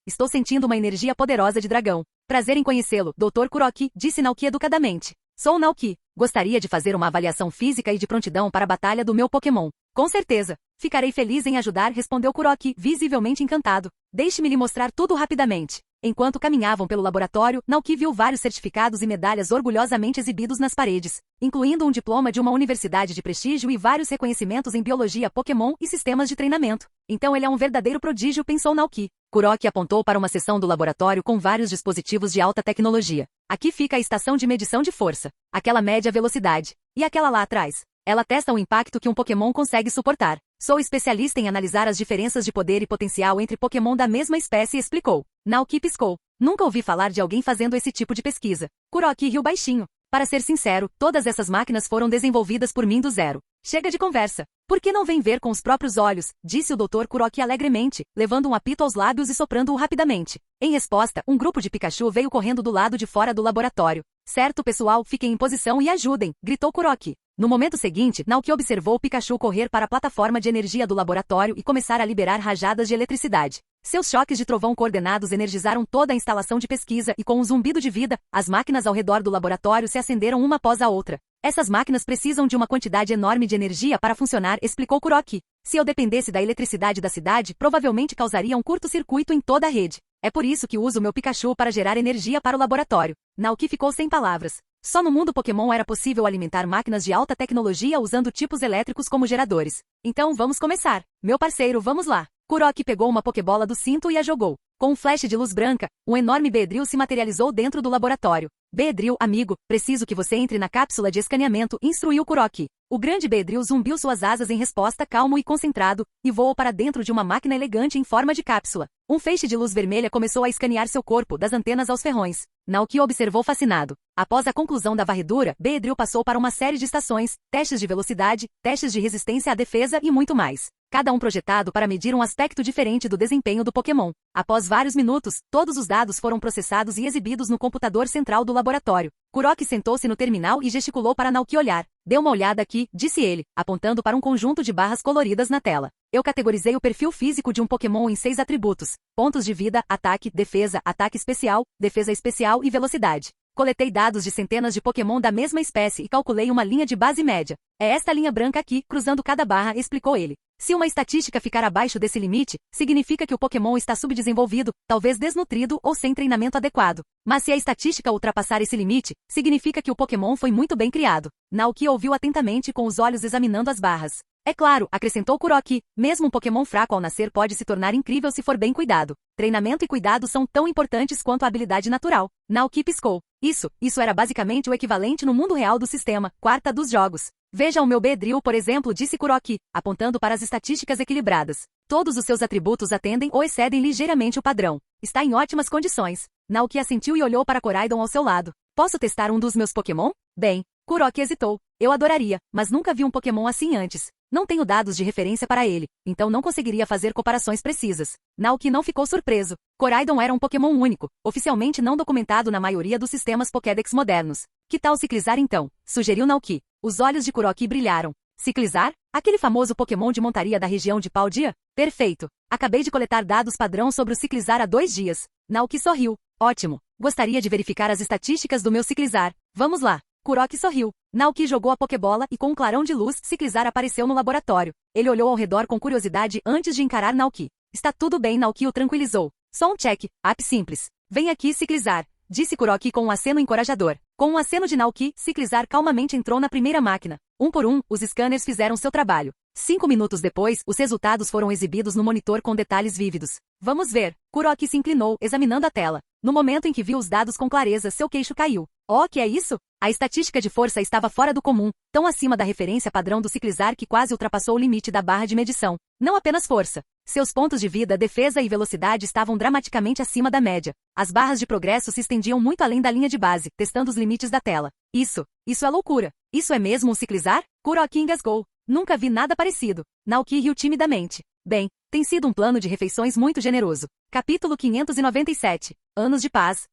Estou sentindo uma energia poderosa de dragão. Prazer em conhecê-lo, Dr. Kuroki, disse Naoki educadamente. Sou Naoki. Gostaria de fazer uma avaliação física e de prontidão para a batalha do meu Pokémon. Com certeza. Ficarei feliz em ajudar, respondeu Kuroki, visivelmente encantado. Deixe-me lhe mostrar tudo rapidamente. Enquanto caminhavam pelo laboratório, Naoki viu vários certificados e medalhas orgulhosamente exibidos nas paredes, incluindo um diploma de uma universidade de prestígio e vários reconhecimentos em biologia Pokémon e sistemas de treinamento. Então ele é um verdadeiro prodígio, pensou Naoki. Kuroki apontou para uma seção do laboratório com vários dispositivos de alta tecnologia. Aqui fica a estação de medição de força, aquela média velocidade, e aquela lá atrás. Ela testa o impacto que um Pokémon consegue suportar. Sou especialista em analisar as diferenças de poder e potencial entre Pokémon da mesma espécie, explicou. Naoki piscou. Nunca ouvi falar de alguém fazendo esse tipo de pesquisa. Kuroki riu baixinho. Para ser sincero, todas essas máquinas foram desenvolvidas por mim do zero. Chega de conversa. Por que não vem ver com os próprios olhos? Disse o Dr. Kuroki alegremente, levando um apito aos lábios e soprando-o rapidamente. Em resposta, um grupo de Pikachu veio correndo do lado de fora do laboratório. Certo, pessoal, fiquem em posição e ajudem, gritou Kuroki. No momento seguinte, Naoki observou o Pikachu correr para a plataforma de energia do laboratório e começar a liberar rajadas de eletricidade. Seus choques de trovão coordenados energizaram toda a instalação de pesquisa e com um zumbido de vida, as máquinas ao redor do laboratório se acenderam uma após a outra. Essas máquinas precisam de uma quantidade enorme de energia para funcionar, explicou Kuroki. Se eu dependesse da eletricidade da cidade, provavelmente causaria um curto-circuito em toda a rede. É por isso que uso meu Pikachu para gerar energia para o laboratório. Naoki ficou sem palavras. Só no mundo Pokémon era possível alimentar máquinas de alta tecnologia usando tipos elétricos como geradores. Então vamos começar. Meu parceiro, vamos lá. Kuroki pegou uma Pokébola do cinto e a jogou. Com um flash de luz branca, um enorme Beedrill se materializou dentro do laboratório. Beedrill, amigo, preciso que você entre na cápsula de escaneamento, instruiu Kuroki. O grande Beedrill zumbiu suas asas em resposta calmo e concentrado, e voou para dentro de uma máquina elegante em forma de cápsula. Um feixe de luz vermelha começou a escanear seu corpo, das antenas aos ferrões. Naoki observou fascinado. Após a conclusão da varredura, Beedrill passou para uma série de estações, testes de velocidade, testes de resistência à defesa e muito mais. Cada um projetado para medir um aspecto diferente do desempenho do Pokémon. Após vários minutos, todos os dados foram processados e exibidos no computador central do laboratório. Kuroki sentou-se no terminal e gesticulou para Naoki olhar. Dê uma olhada aqui, disse ele, apontando para um conjunto de barras coloridas na tela. Eu categorizei o perfil físico de um Pokémon em 6 atributos: pontos de vida, ataque defesa especial e velocidade. Coletei dados de centenas de Pokémon da mesma espécie e calculei uma linha de base média. É esta linha branca aqui, cruzando cada barra, explicou ele. Se uma estatística ficar abaixo desse limite, significa que o Pokémon está subdesenvolvido, talvez desnutrido ou sem treinamento adequado. Mas se a estatística ultrapassar esse limite, significa que o Pokémon foi muito bem criado. Naoki ouviu atentamente com os olhos examinando as barras. É claro, acrescentou Kuroki, mesmo um Pokémon fraco ao nascer pode se tornar incrível se for bem cuidado. Treinamento e cuidado são tão importantes quanto a habilidade natural. Naoki piscou. Isso era basicamente o equivalente no mundo real do sistema, quarta dos jogos. Veja o meu Beedrill, por exemplo, disse Kuroki, apontando para as estatísticas equilibradas. Todos os seus atributos atendem ou excedem ligeiramente o padrão. Está em ótimas condições. Naoki assentiu e olhou para Koraidon ao seu lado. Posso testar um dos meus Pokémon? Bem, Kuroki hesitou. Eu adoraria, mas nunca vi um Pokémon assim antes. Não tenho dados de referência para ele, então não conseguiria fazer comparações precisas. Naoki não ficou surpreso. Koraidon era um Pokémon único, oficialmente não documentado na maioria dos sistemas Pokédex modernos. Que tal Ciclizar então? Sugeriu Naoki. Os olhos de Kuroki brilharam. Ciclizar? Aquele famoso Pokémon de montaria da região de Paldia? Perfeito. Acabei de coletar dados padrão sobre o Ciclizar há 2 dias. Naoki sorriu. Ótimo. Gostaria de verificar as estatísticas do meu Ciclizar. Vamos lá. Kuroki sorriu. Naoki jogou a Pokébola e com um clarão de luz, Ciclizar apareceu no laboratório. Ele olhou ao redor com curiosidade antes de encarar Naoki. Está tudo bem, Naoki o tranquilizou. Só um check. App simples. Vem aqui, Ciclizar. Disse Kuroki com um aceno encorajador. Com um aceno de Naoki, Ciclizar calmamente entrou na primeira máquina. Um por um, os scanners fizeram seu trabalho. 5 minutos depois, os resultados foram exibidos no monitor com detalhes vívidos. Vamos ver. Kuroki se inclinou, examinando a tela. No momento em que viu os dados com clareza, seu queixo caiu. Oh, que é isso? A estatística de força estava fora do comum, tão acima da referência padrão do Ciclizar que quase ultrapassou o limite da barra de medição. Não apenas força. Seus pontos de vida, defesa e velocidade estavam dramaticamente acima da média. As barras de progresso se estendiam muito além da linha de base, testando os limites da tela. Isso é loucura. Isso é mesmo um Ciclizar? Kuroki engasgou. Nunca vi nada parecido. Naoki riu timidamente. Bem, tem sido um plano de refeições muito generoso. Capítulo 597. Anos de paz.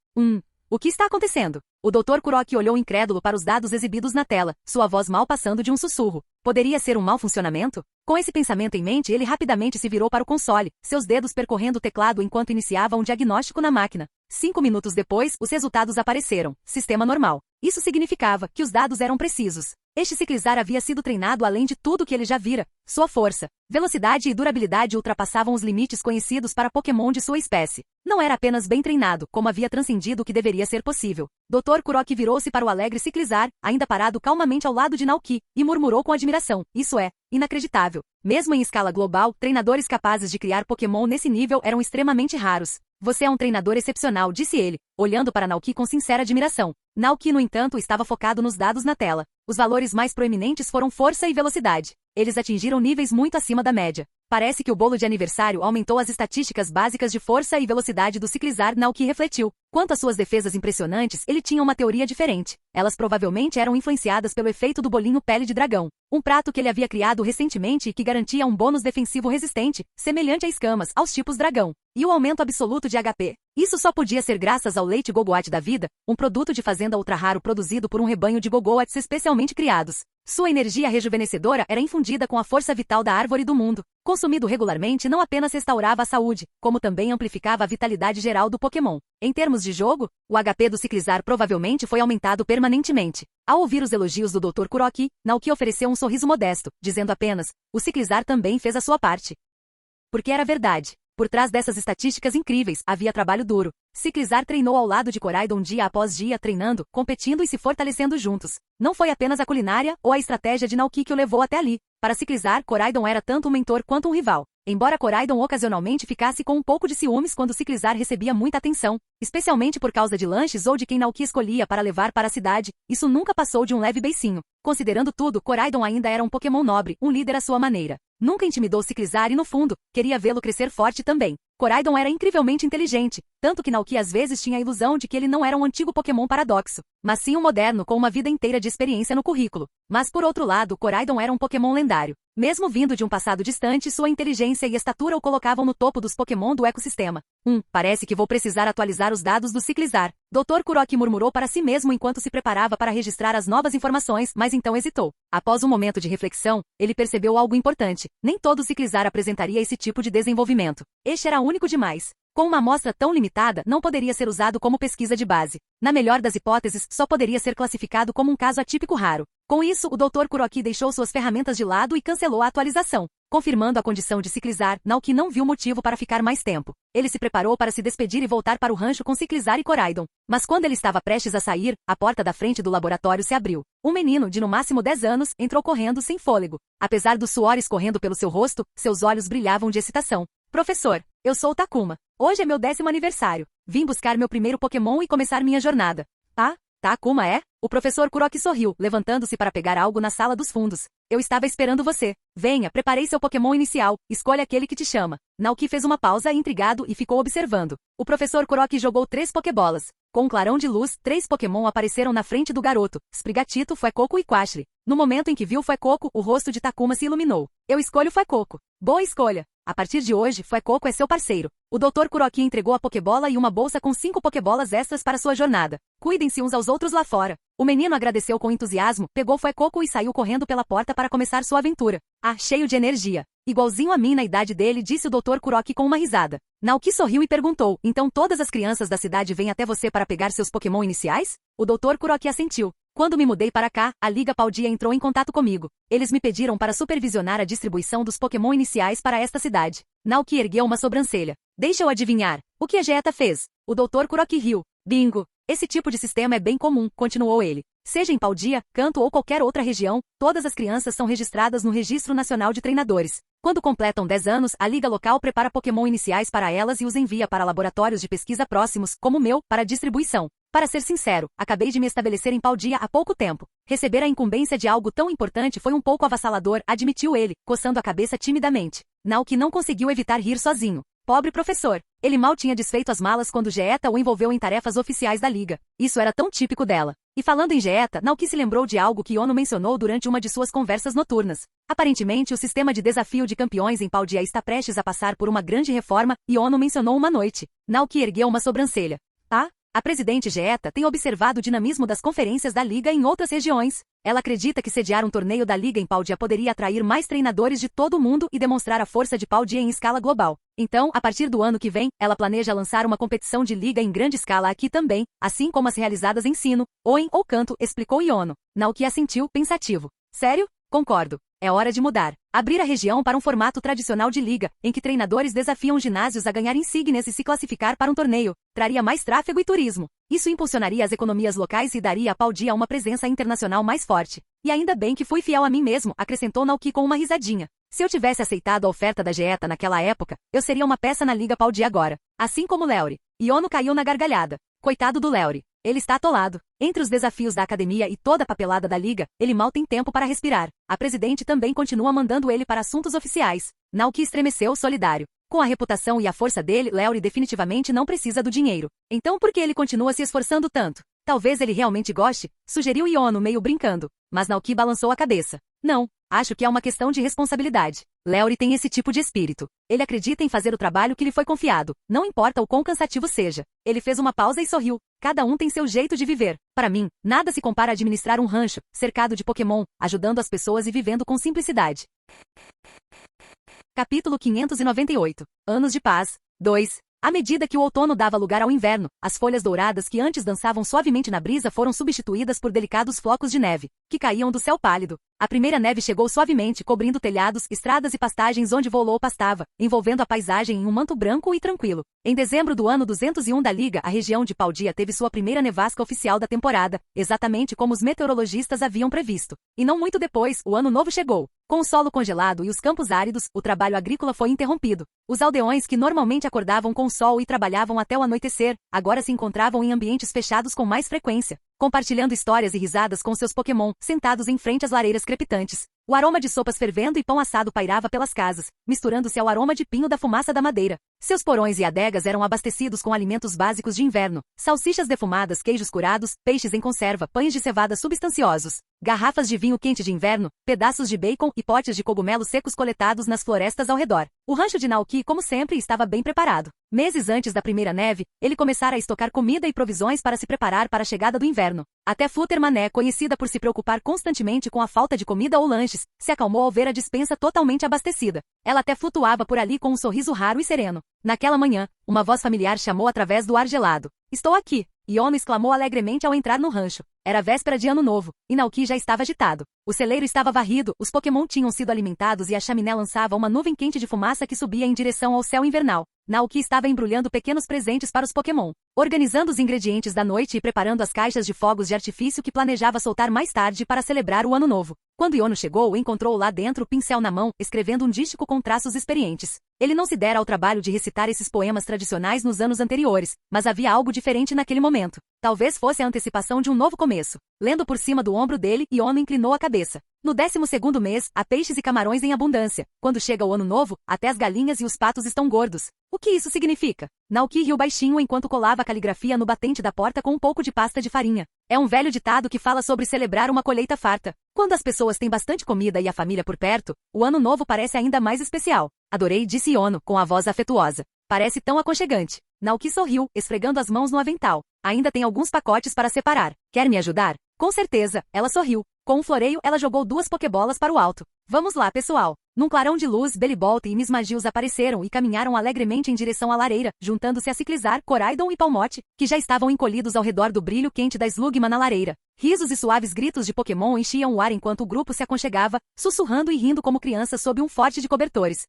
O que está acontecendo? O Dr. Kuroki olhou incrédulo para os dados exibidos na tela, sua voz mal passando de um sussurro. Poderia ser um mau funcionamento? Com esse pensamento em mente, ele rapidamente se virou para o console, seus dedos percorrendo o teclado enquanto iniciava um diagnóstico na máquina. 5 minutos depois, os resultados apareceram. Sistema normal. Isso significava que os dados eram precisos. Este Ciclizar havia sido treinado além de tudo que ele já vira. Sua força, velocidade e durabilidade ultrapassavam os limites conhecidos para Pokémon de sua espécie. Não era apenas bem treinado, como havia transcendido o que deveria ser possível. Dr. Kuroki virou-se para o alegre Ciclizar, ainda parado calmamente ao lado de Naoki, e murmurou com admiração. Isso é inacreditável. Mesmo em escala global, treinadores capazes de criar Pokémon nesse nível eram extremamente raros. Você é um treinador excepcional, disse ele, olhando para Naoki com sincera admiração. Naoki, no entanto, estava focado nos dados na tela. Os valores mais proeminentes foram força e velocidade. Eles atingiram níveis muito acima da média. Parece que o bolo de aniversário aumentou as estatísticas básicas de força e velocidade do Ciclizar. Naoki refletiu. Quanto às suas defesas impressionantes, ele tinha uma teoria diferente. Elas provavelmente eram influenciadas pelo efeito do bolinho pele de dragão. Um prato que ele havia criado recentemente e que garantia um bônus defensivo resistente, semelhante a escamas, aos tipos dragão. E o aumento absoluto de HP. Isso só podia ser graças ao leite Gogoat da vida, um produto de fazenda ultra raro produzido por um rebanho de Gogoats especialmente criados. Sua energia rejuvenescedora era infundida com a força vital da árvore do mundo. Consumido regularmente não apenas restaurava a saúde, como também amplificava a vitalidade geral do Pokémon. Em termos de jogo, o HP do Ciclizar provavelmente foi aumentado permanentemente. Ao ouvir os elogios do Dr. Kuroki, Naoki ofereceu um sorriso modesto, dizendo apenas, o Ciclizar também fez a sua parte. Porque era verdade. Por trás dessas estatísticas incríveis, havia trabalho duro. Ciclizar treinou ao lado de Koraidon dia após dia treinando, competindo e se fortalecendo juntos. Não foi apenas a culinária ou a estratégia de Naoki que o levou até ali. Para Ciclizar, Koraidon era tanto um mentor quanto um rival. Embora Koraidon ocasionalmente ficasse com um pouco de ciúmes quando Ciclizar recebia muita atenção, especialmente por causa de lanches ou de quem Naoki escolhia para levar para a cidade, isso nunca passou de um leve beicinho. Considerando tudo, Koraidon ainda era um Pokémon nobre, um líder à sua maneira. Nunca intimidou Ciclizar e no fundo, queria vê-lo crescer forte também. Koraidon era incrivelmente inteligente, tanto que Naoki às vezes tinha a ilusão de que ele não era um antigo Pokémon paradoxo, mas sim um moderno com uma vida inteira de experiência no currículo. Mas por outro lado, Koraidon era um Pokémon lendário. Mesmo vindo de um passado distante, sua inteligência e estatura o colocavam no topo dos Pokémon do ecossistema. Parece que vou precisar atualizar os dados do Ciclizar. Dr. Kuroki murmurou para si mesmo enquanto se preparava para registrar as novas informações, mas então hesitou. Após um momento de reflexão, ele percebeu algo importante. Nem todo Ciclizar apresentaria esse tipo de desenvolvimento. Este era único demais. Com uma amostra tão limitada, não poderia ser usado como pesquisa de base. Na melhor das hipóteses, só poderia ser classificado como um caso atípico raro. Com isso, o Dr. Kuroki deixou suas ferramentas de lado e cancelou a atualização. Confirmando a condição de Ciclizar, Naoki não viu motivo para ficar mais tempo. Ele se preparou para se despedir e voltar para o rancho com Ciclizar e Koraidon. Mas quando ele estava prestes a sair, a porta da frente do laboratório se abriu. Um menino, de no máximo 10 anos, entrou correndo sem fôlego. Apesar do suor escorrendo pelo seu rosto, seus olhos brilhavam de excitação. Professor, eu sou Takuma. Hoje é meu 10º aniversário. Vim buscar meu primeiro Pokémon e começar minha jornada. Ah, Takuma é? O professor Kuroki sorriu, levantando-se para pegar algo na sala dos fundos. Eu estava esperando você. Venha, preparei seu Pokémon inicial. Escolha aquele que te chama. Naoki fez uma pausa, intrigado, e ficou observando. O professor Kuroki jogou 3 Pokébolas. Com um clarão de luz, 3 Pokémon apareceram na frente do garoto. Sprigatito, Fuecoco e Quashly. No momento em que viu Fuecoco, o rosto de Takuma se iluminou. Eu escolho Fuecoco. Boa escolha. A partir de hoje, Fuecoco é seu parceiro. O Dr. Kuroki entregou a Pokébola e uma bolsa com 5 Pokébolas extras para sua jornada. Cuidem-se uns aos outros lá fora. O menino agradeceu com entusiasmo, pegou Fuecoco e saiu correndo pela porta para começar sua aventura. Ah, cheio de energia. Igualzinho a mim na idade dele, disse o Dr. Kuroki com uma risada. Naoki sorriu e perguntou, então todas as crianças da cidade vêm até você para pegar seus Pokémon iniciais? O Dr. Kuroki assentiu. Quando me mudei para cá, a Liga Paldea entrou em contato comigo. Eles me pediram para supervisionar a distribuição dos Pokémon iniciais para esta cidade. Naoki ergueu uma sobrancelha. Deixa eu adivinhar. O que a Geeta fez? O Dr. Kuroki riu. Bingo. Esse tipo de sistema é bem comum, continuou ele. Seja em Paldea, Kanto ou qualquer outra região, todas as crianças são registradas no Registro Nacional de Treinadores. Quando completam 10 anos, a Liga Local prepara Pokémon iniciais para elas e os envia para laboratórios de pesquisa próximos, como o meu, para distribuição. Para ser sincero, acabei de me estabelecer em Paldea há pouco tempo. Receber a incumbência de algo tão importante foi um pouco avassalador, admitiu ele, coçando a cabeça timidamente. Naoki não conseguiu evitar rir sozinho. Pobre professor. Ele mal tinha desfeito as malas quando Geeta o envolveu em tarefas oficiais da Liga. Isso era tão típico dela. E falando em Geeta, Naoki se lembrou de algo que Ono mencionou durante uma de suas conversas noturnas. Aparentemente, o sistema de desafio de campeões em Paldea está prestes a passar por uma grande reforma, e Ono mencionou uma noite. Naoki ergueu uma sobrancelha. Ah? A presidente Geeta tem observado o dinamismo das conferências da Liga em outras regiões. Ela acredita que sediar um torneio da Liga em Paldea poderia atrair mais treinadores de todo o mundo e demonstrar a força de Paldea em escala global. Então, a partir do ano que vem, ela planeja lançar uma competição de liga em grande escala aqui também, assim como as realizadas em Sinnoh, Hoenn ou Kanto, explicou Yono. Naoki assentiu, pensativo. Sério? Concordo. É hora de mudar. Abrir a região para um formato tradicional de liga, em que treinadores desafiam ginásios a ganhar insígnias e se classificar para um torneio, traria mais tráfego e turismo. Isso impulsionaria as economias locais e daria a Paldea uma presença internacional mais forte. E ainda bem que fui fiel a mim mesmo, acrescentou Naoki com uma risadinha. Se eu tivesse aceitado a oferta da Geeta naquela época, eu seria uma peça na Liga Paldea agora. Assim como Leori. Yono caiu na gargalhada. Coitado do Leori. Ele está atolado. Entre os desafios da academia e toda a papelada da liga, ele mal tem tempo para respirar. A presidente também continua mandando ele para assuntos oficiais. Naoki estremeceu, solidário. Com a reputação e a força dele, Leori definitivamente não precisa do dinheiro. Então por que ele continua se esforçando tanto? Talvez ele realmente goste, sugeriu Yono meio brincando. Mas Naoki balançou a cabeça. Não, acho que é uma questão de responsabilidade. Leori tem esse tipo de espírito. Ele acredita em fazer o trabalho que lhe foi confiado, não importa o quão cansativo seja. Ele fez uma pausa e sorriu. Cada um tem seu jeito de viver. Para mim, nada se compara a administrar um rancho, cercado de Pokémon, ajudando as pessoas e vivendo com simplicidade. Capítulo 598. Anos de Paz. 2. À medida que o outono dava lugar ao inverno, as folhas douradas que antes dançavam suavemente na brisa foram substituídas por delicados flocos de neve, que caíam do céu pálido. A primeira neve chegou suavemente, cobrindo telhados, estradas e pastagens onde Volou pastava, envolvendo a paisagem em um manto branco e tranquilo. Em dezembro do ano 201 da Liga, a região de Paldea teve sua primeira nevasca oficial da temporada, exatamente como os meteorologistas haviam previsto. E não muito depois, o ano novo chegou. Com o solo congelado e os campos áridos, o trabalho agrícola foi interrompido. Os aldeões que normalmente acordavam com o sol e trabalhavam até o anoitecer, agora se encontravam em ambientes fechados com mais frequência, compartilhando histórias e risadas com seus Pokémon, sentados em frente às lareiras crepitantes. O aroma de sopas fervendo e pão assado pairava pelas casas, misturando-se ao aroma de pinho da fumaça da madeira. Seus porões e adegas eram abastecidos com alimentos básicos de inverno, salsichas defumadas, queijos curados, peixes em conserva, pães de cevada substanciosos, garrafas de vinho quente de inverno, pedaços de bacon e potes de cogumelos secos coletados nas florestas ao redor. O rancho de Naoki, como sempre, estava bem preparado. Meses antes da primeira neve, ele começara a estocar comida e provisões para se preparar para a chegada do inverno. Até Fluttermané, conhecida por se preocupar constantemente com a falta de comida ou lanches, se acalmou ao ver a despensa totalmente abastecida. Ela até flutuava por ali com um sorriso raro e sereno. Naquela manhã, uma voz familiar chamou através do ar gelado. Estou aqui! Yono exclamou alegremente ao entrar no rancho. Era véspera de ano novo, e Naoki já estava agitado. O celeiro estava varrido, os Pokémon tinham sido alimentados e a chaminé lançava uma nuvem quente de fumaça que subia em direção ao céu invernal. Naoki estava embrulhando pequenos presentes para os Pokémon, organizando os ingredientes da noite e preparando as caixas de fogos de artifício que planejava soltar mais tarde para celebrar o ano novo. Quando Yono chegou, encontrou lá dentro o pincel na mão, escrevendo um dístico com traços experientes. Ele não se dera ao trabalho de recitar esses poemas tradicionais nos anos anteriores, mas havia algo diferente naquele momento. Talvez fosse a antecipação de um novo começo. Lendo por cima do ombro dele, Iono inclinou a cabeça. No 12º mês, há peixes e camarões em abundância. Quando chega o ano novo, até as galinhas e os patos estão gordos. O que isso significa? Naoki riu baixinho enquanto colava a caligrafia no batente da porta com um pouco de pasta de farinha. É um velho ditado que fala sobre celebrar uma colheita farta. Quando as pessoas têm bastante comida e a família por perto, o ano novo parece ainda mais especial. Adorei, disse Iono, com a voz afetuosa. Parece tão aconchegante. Naoki sorriu, esfregando as mãos no avental. Ainda tem alguns pacotes para separar. Quer me ajudar? Com certeza, ela sorriu. Com um floreio, ela jogou 2 pokebolas para o alto. Vamos lá, pessoal. Num clarão de luz, Bellybolt e Miss Magius apareceram e caminharam alegremente em direção à lareira, juntando-se a Ciclizar, Coraidon e Palmote, que já estavam encolhidos ao redor do brilho quente da Slugma na lareira. Risos e suaves gritos de Pokémon enchiam o ar enquanto o grupo se aconchegava, sussurrando e rindo como crianças sob um forte de cobertores.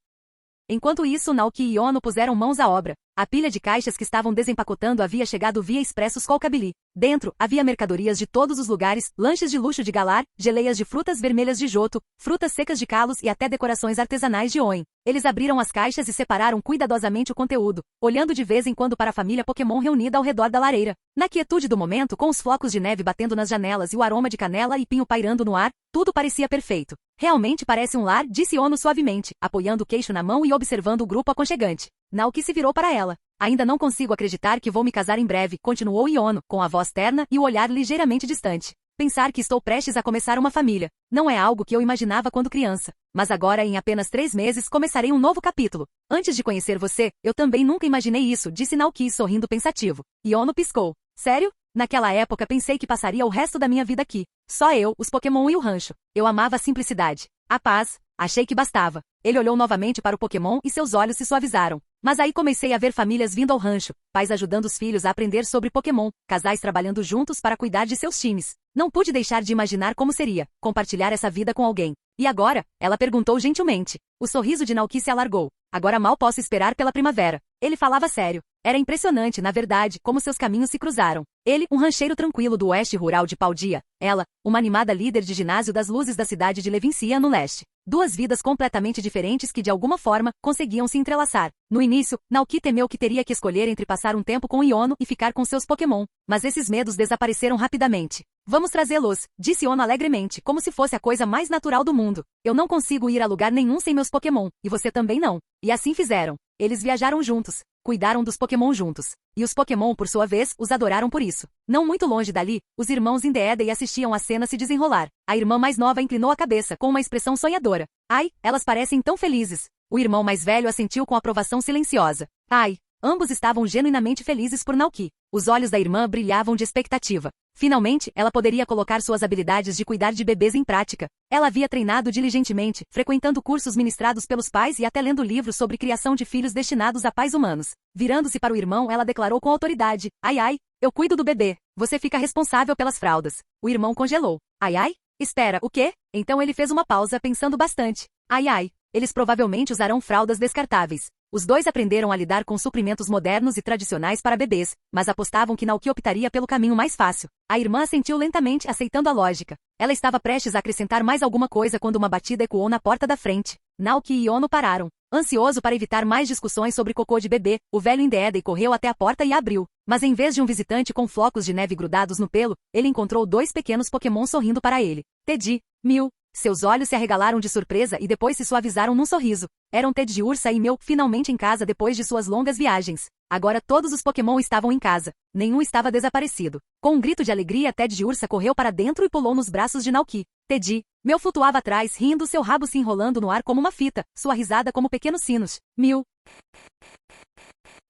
Enquanto isso, Naoki e Iono puseram mãos à obra. A pilha de caixas que estavam desempacotando havia chegado via expressos Colcabili. Dentro, havia mercadorias de todos os lugares, lanches de luxo de Galar, geleias de frutas vermelhas de Johto, frutas secas de Kalos e até decorações artesanais de Oen. Eles abriram as caixas e separaram cuidadosamente o conteúdo, olhando de vez em quando para a família Pokémon reunida ao redor da lareira. Na quietude do momento, com os flocos de neve batendo nas janelas e o aroma de canela e pinho pairando no ar, tudo parecia perfeito. Realmente parece um lar, disse Iono suavemente, apoiando o queixo na mão e observando o grupo aconchegante. Naoki se virou para ela. Ainda não consigo acreditar que vou me casar em breve, continuou Iono, com a voz terna e o olhar ligeiramente distante. Pensar que estou prestes a começar uma família. Não é algo que eu imaginava quando criança. Mas agora, em apenas 3 meses, começarei um novo capítulo. Antes de conhecer você, eu também nunca imaginei isso, disse Naoki sorrindo pensativo. Iono piscou. Sério? Naquela época pensei que passaria o resto da minha vida aqui. Só eu, os Pokémon e o rancho. Eu amava a simplicidade. A paz. Achei que bastava. Ele olhou novamente para o Pokémon e seus olhos se suavizaram. Mas aí comecei a ver famílias vindo ao rancho, pais ajudando os filhos a aprender sobre Pokémon, casais trabalhando juntos para cuidar de seus times. Não pude deixar de imaginar como seria compartilhar essa vida com alguém. E agora? Ela perguntou gentilmente. O sorriso de Naoki se alargou. Agora mal posso esperar pela primavera. Ele falava sério. Era impressionante, na verdade, como seus caminhos se cruzaram. Ele, um rancheiro tranquilo do oeste rural de Paldia. Ela, uma animada líder de ginásio das luzes da cidade de Levincia no leste. 2 vidas completamente diferentes que de alguma forma conseguiam se entrelaçar. No início, Naoki temeu que teria que escolher entre passar um tempo com Iono e ficar com seus Pokémon, mas esses medos desapareceram rapidamente. Vamos trazê-los, disse Iono alegremente, como se fosse a coisa mais natural do mundo. Eu não consigo ir a lugar nenhum sem meus Pokémon, e você também não. E assim fizeram. Eles viajaram juntos, cuidaram dos Pokémon juntos. E os Pokémon, por sua vez, os adoraram por isso. Não muito longe dali, os irmãos Indeedee assistiam a cena se desenrolar. A irmã mais nova inclinou a cabeça, com uma expressão sonhadora. Ai, elas parecem tão felizes. O irmão mais velho assentiu com aprovação silenciosa. Ai, ambos estavam genuinamente felizes por Naoki. Os olhos da irmã brilhavam de expectativa. Finalmente, ela poderia colocar suas habilidades de cuidar de bebês em prática. Ela havia treinado diligentemente, frequentando cursos ministrados pelos pais e até lendo livros sobre criação de filhos destinados a pais humanos. Virando-se para o irmão, ela declarou com autoridade. Ai ai, eu cuido do bebê. Você fica responsável pelas fraldas. O irmão congelou. Ai ai? Espera, o quê? Então ele fez uma pausa, pensando bastante. Ai ai, eles provavelmente usarão fraldas descartáveis. Os dois aprenderam a lidar com suprimentos modernos e tradicionais para bebês, mas apostavam que Naoki optaria pelo caminho mais fácil. A irmã assentiu lentamente, aceitando a lógica. Ela estava prestes a acrescentar mais alguma coisa quando uma batida ecoou na porta da frente. Naoki e Iono pararam. Ansioso para evitar mais discussões sobre cocô de bebê, o velho Indeedee correu até a porta e a abriu. Mas em vez de um visitante com flocos de neve grudados no pelo, ele encontrou 2 pequenos Pokémon sorrindo para ele. Teddy, Mew. Seus olhos se arregalaram de surpresa e depois se suavizaram num sorriso. Eram Teddy Ursa e Mew finalmente em casa depois de suas longas viagens. Agora todos os Pokémon estavam em casa. Nenhum estava desaparecido. Com um grito de alegria, Teddy Ursa correu para dentro e pulou nos braços de Naoki. Teddy, Mew flutuava atrás, rindo, seu rabo se enrolando no ar como uma fita, sua risada como pequenos sinos. Mew.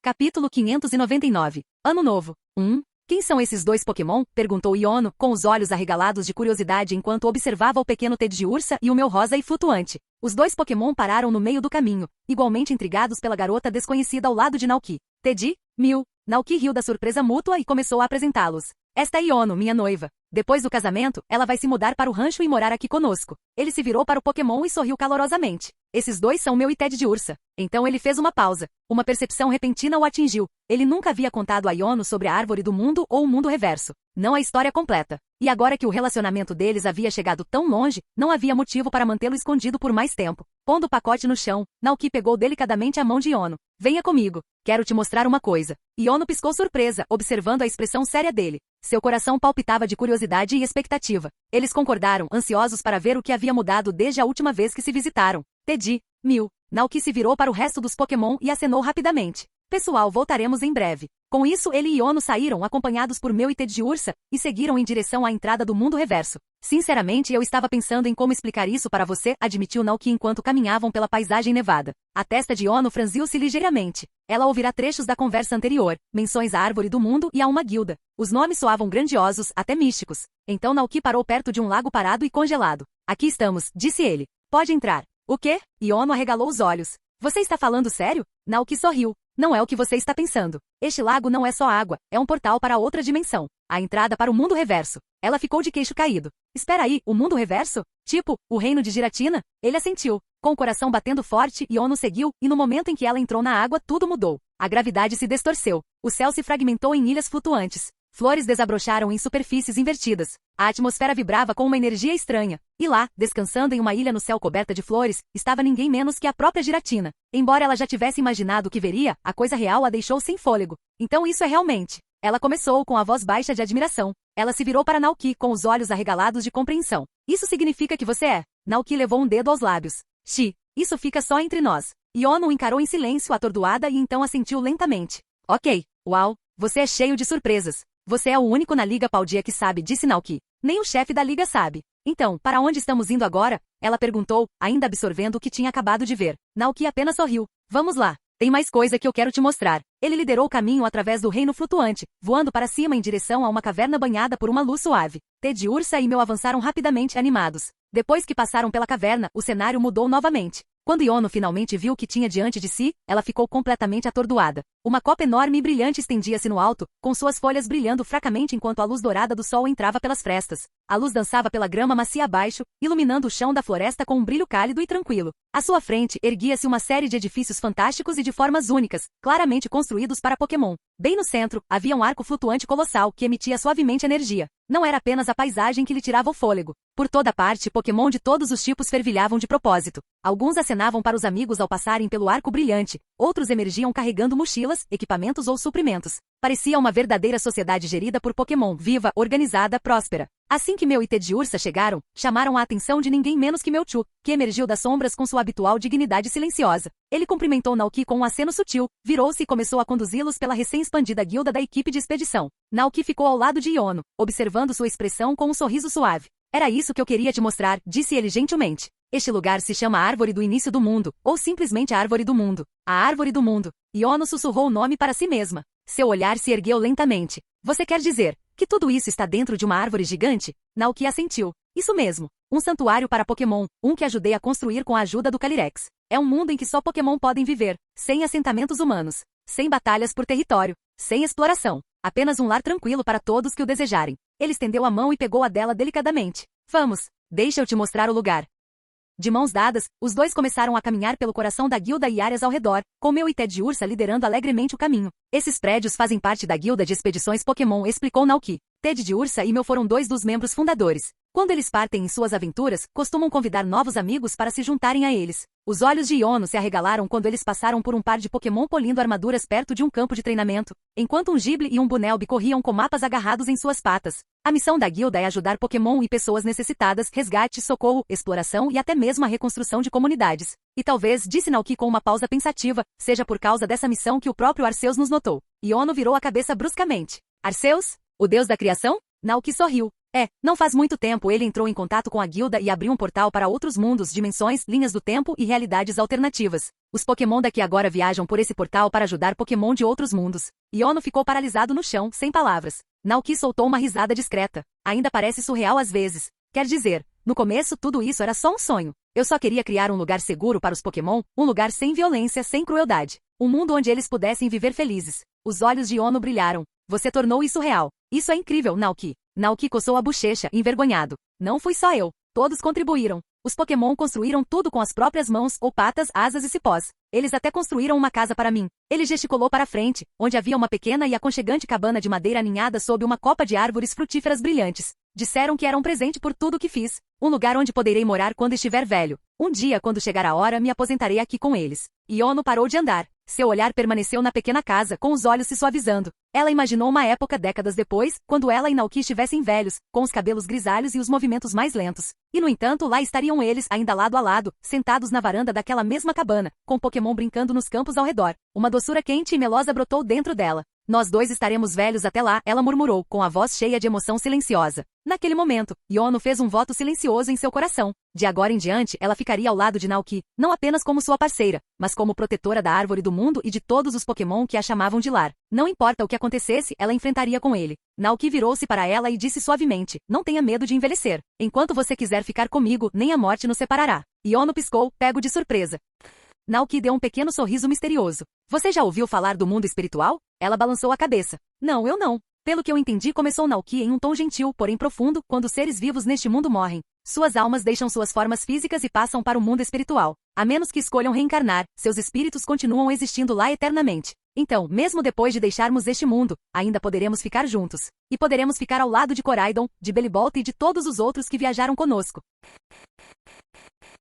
Capítulo 599. Ano Novo. Quem são esses 2 Pokémon? Perguntou Iono, com os olhos arregalados de curiosidade enquanto observava o pequeno Teddy Ursa e o Mew rosa e flutuante. Os 2 Pokémon pararam no meio do caminho, igualmente intrigados pela garota desconhecida ao lado de Naoki. Teddy, Mew. Naoki riu da surpresa mútua e começou a apresentá-los. Esta é Iono, minha noiva. Depois do casamento, ela vai se mudar para o rancho e morar aqui conosco. Ele se virou para o Pokémon e sorriu calorosamente. Esses dois são meu e Ted de Ursa. Então ele fez uma pausa. Uma percepção repentina o atingiu. Ele nunca havia contado a Iono sobre a árvore do mundo ou o mundo reverso. Não a história completa. E agora que o relacionamento deles havia chegado tão longe, não havia motivo para mantê-lo escondido por mais tempo. Pondo o pacote no chão, Naoki pegou delicadamente a mão de Iono. Venha comigo. Quero te mostrar uma coisa. Iono piscou surpresa, observando a expressão séria dele. Seu coração palpitava de curiosidade e expectativa. Eles concordaram, ansiosos para ver o que havia mudado desde a última vez que se visitaram. Teddy, Mew. Naoki se virou para o resto dos Pokémon e acenou rapidamente. Pessoal, voltaremos em breve. Com isso, ele e Iono saíram acompanhados por Mew e Ted de Ursa e seguiram em direção à entrada do mundo reverso. Sinceramente, eu estava pensando em como explicar isso para você, admitiu Naoki enquanto caminhavam pela paisagem nevada. A testa de Iono franziu-se ligeiramente. Ela ouvirá trechos da conversa anterior, menções à árvore do mundo e a uma guilda. Os nomes soavam grandiosos, até místicos. Então Naoki parou perto de um lago parado e congelado. Aqui estamos, disse ele. Pode entrar. O quê? Iono arregalou os olhos. Você está falando sério? Naoki sorriu. Não é o que você está pensando. Este lago não é só água, é um portal para outra dimensão. A entrada para o mundo reverso. Ela ficou de queixo caído. Espera aí, o mundo reverso? Tipo, o reino de Giratina? Ele assentiu. Com o coração batendo forte, Iono seguiu, e no momento em que ela entrou na água, tudo mudou. A gravidade se distorceu. O céu se fragmentou em ilhas flutuantes. Flores desabrocharam em superfícies invertidas. A atmosfera vibrava com uma energia estranha. E lá, descansando em uma ilha no céu coberta de flores, estava ninguém menos que a própria Giratina. Embora ela já tivesse imaginado o que veria, a coisa real a deixou sem fôlego. Então isso é realmente. Ela começou com a voz baixa de admiração. Ela se virou para Naoki com os olhos arregalados de compreensão. Isso significa que você é. Naoki levou um dedo aos lábios. Isso fica só entre nós. Iono o encarou em silêncio, atordoada, e então assentiu lentamente. Ok. Uau, você é cheio de surpresas. Você é o único na Liga Paldea que sabe, disse Naoki. Nem o chefe da liga sabe. Então, para onde estamos indo agora? Ela perguntou, ainda absorvendo o que tinha acabado de ver. Naoki apenas sorriu. Vamos lá. Tem mais coisa que eu quero te mostrar. Ele liderou o caminho através do reino flutuante, voando para cima em direção a uma caverna banhada por uma luz suave. Ted, Ursa e Mew avançaram rapidamente, animados. Depois que passaram pela caverna, o cenário mudou novamente. Quando Iono finalmente viu o que tinha diante de si, ela ficou completamente atordoada. Uma copa enorme e brilhante estendia-se no alto, com suas folhas brilhando fracamente enquanto a luz dourada do sol entrava pelas frestas. A luz dançava pela grama macia abaixo, iluminando o chão da floresta com um brilho cálido e tranquilo. À sua frente, erguia-se uma série de edifícios fantásticos e de formas únicas, claramente construídos para Pokémon. Bem no centro, havia um arco flutuante colossal que emitia suavemente energia. Não era apenas a paisagem que lhe tirava o fôlego. Por toda parte, Pokémon de todos os tipos fervilhavam de propósito. Alguns acenavam para os amigos ao passarem pelo arco brilhante, outros emergiam carregando mochilas, equipamentos ou suprimentos. Parecia uma verdadeira sociedade gerida por Pokémon, viva, organizada, próspera. Assim que Mew e Ted de Ursa chegaram, chamaram a atenção de ninguém menos que Mewtwo, que emergiu das sombras com sua habitual dignidade silenciosa. Ele cumprimentou Naoki com um aceno sutil, virou-se e começou a conduzi-los pela recém-expandida guilda da equipe de expedição. Naoki ficou ao lado de Iono, observando sua expressão com um sorriso suave. Era isso que eu queria te mostrar, disse ele gentilmente. Este lugar se chama Árvore do Início do Mundo, ou simplesmente Árvore do Mundo. A Árvore do Mundo. Iono sussurrou o nome para si mesma. Seu olhar se ergueu lentamente. Você quer dizer que tudo isso está dentro de uma árvore gigante? Naoki assentiu. Isso mesmo. Um santuário para Pokémon, um que ajudei a construir com a ajuda do Calyrex. É um mundo em que só Pokémon podem viver, sem assentamentos humanos, sem batalhas por território, sem exploração. Apenas um lar tranquilo para todos que o desejarem. Ele estendeu a mão e pegou a dela delicadamente. Vamos, deixa eu te mostrar o lugar. De mãos dadas, os dois começaram a caminhar pelo coração da guilda e áreas ao redor, com Mew e Ted de Ursa liderando alegremente o caminho. Esses prédios fazem parte da guilda de expedições Pokémon, explicou Naoki. Ted de Ursa e Mew foram dois dos membros fundadores. Quando eles partem em suas aventuras, costumam convidar novos amigos para se juntarem a eles. Os olhos de Iono se arregalaram quando eles passaram por um par de Pokémon polindo armaduras perto de um campo de treinamento, enquanto um Ghibli e um Bunnelby corriam com mapas agarrados em suas patas. A missão da guilda é ajudar Pokémon e pessoas necessitadas, resgate, socorro, exploração e até mesmo a reconstrução de comunidades. E talvez, disse Naoki com uma pausa pensativa, seja por causa dessa missão que o próprio Arceus nos notou. Iono virou a cabeça bruscamente. Arceus? O deus da criação? Naoki sorriu. Não faz muito tempo ele entrou em contato com a guilda e abriu um portal para outros mundos, dimensões, linhas do tempo e realidades alternativas. Os Pokémon daqui agora viajam por esse portal para ajudar Pokémon de outros mundos. Iono ficou paralisado no chão, sem palavras. Naoki soltou uma risada discreta. Ainda parece surreal às vezes. Quer dizer, no começo tudo isso era só um sonho. Eu só queria criar um lugar seguro para os Pokémon, um lugar sem violência, sem crueldade. Um mundo onde eles pudessem viver felizes. Os olhos de Iono brilharam. Você tornou isso real. Isso é incrível, Naoki. Naoki coçou a bochecha, envergonhado. Não fui só eu. Todos contribuíram. Os Pokémon construíram tudo com as próprias mãos, ou patas, asas e cipós. Eles até construíram uma casa para mim. Ele gesticulou para frente, onde havia uma pequena e aconchegante cabana de madeira aninhada sob uma copa de árvores frutíferas brilhantes. Disseram que era um presente por tudo o que fiz. Um lugar onde poderei morar quando estiver velho. Um dia, quando chegar a hora, me aposentarei aqui com eles. Iono parou de andar. Seu olhar permaneceu na pequena casa, com os olhos se suavizando. Ela imaginou uma época décadas depois, quando ela e Naoki estivessem velhos, com os cabelos grisalhos e os movimentos mais lentos. E no entanto, lá estariam eles, ainda lado a lado, sentados na varanda daquela mesma cabana, com Pokémon brincando nos campos ao redor. Uma doçura quente e melosa brotou dentro dela. Nós dois estaremos velhos até lá, ela murmurou, com a voz cheia de emoção silenciosa. Naquele momento, Iono fez um voto silencioso em seu coração. De agora em diante, ela ficaria ao lado de Naoki, não apenas como sua parceira, mas como protetora da árvore do mundo e de todos os Pokémon que a chamavam de lar. Não importa o que acontecesse, ela enfrentaria com ele. Naoki virou-se para ela e disse suavemente, não tenha medo de envelhecer. Enquanto você quiser ficar comigo, nem a morte nos separará. Iono piscou, pego de surpresa. Naoki deu um pequeno sorriso misterioso. Você já ouviu falar do mundo espiritual? Ela balançou a cabeça. Não, eu não. Pelo que eu entendi, começou Naoki em um tom gentil, porém profundo, quando os seres vivos neste mundo morrem. Suas almas deixam suas formas físicas e passam para o mundo espiritual. A menos que escolham reencarnar, seus espíritos continuam existindo lá eternamente. Então, mesmo depois de deixarmos este mundo, ainda poderemos ficar juntos. E poderemos ficar ao lado de Koraidon, de Bellibolt e de todos os outros que viajaram conosco.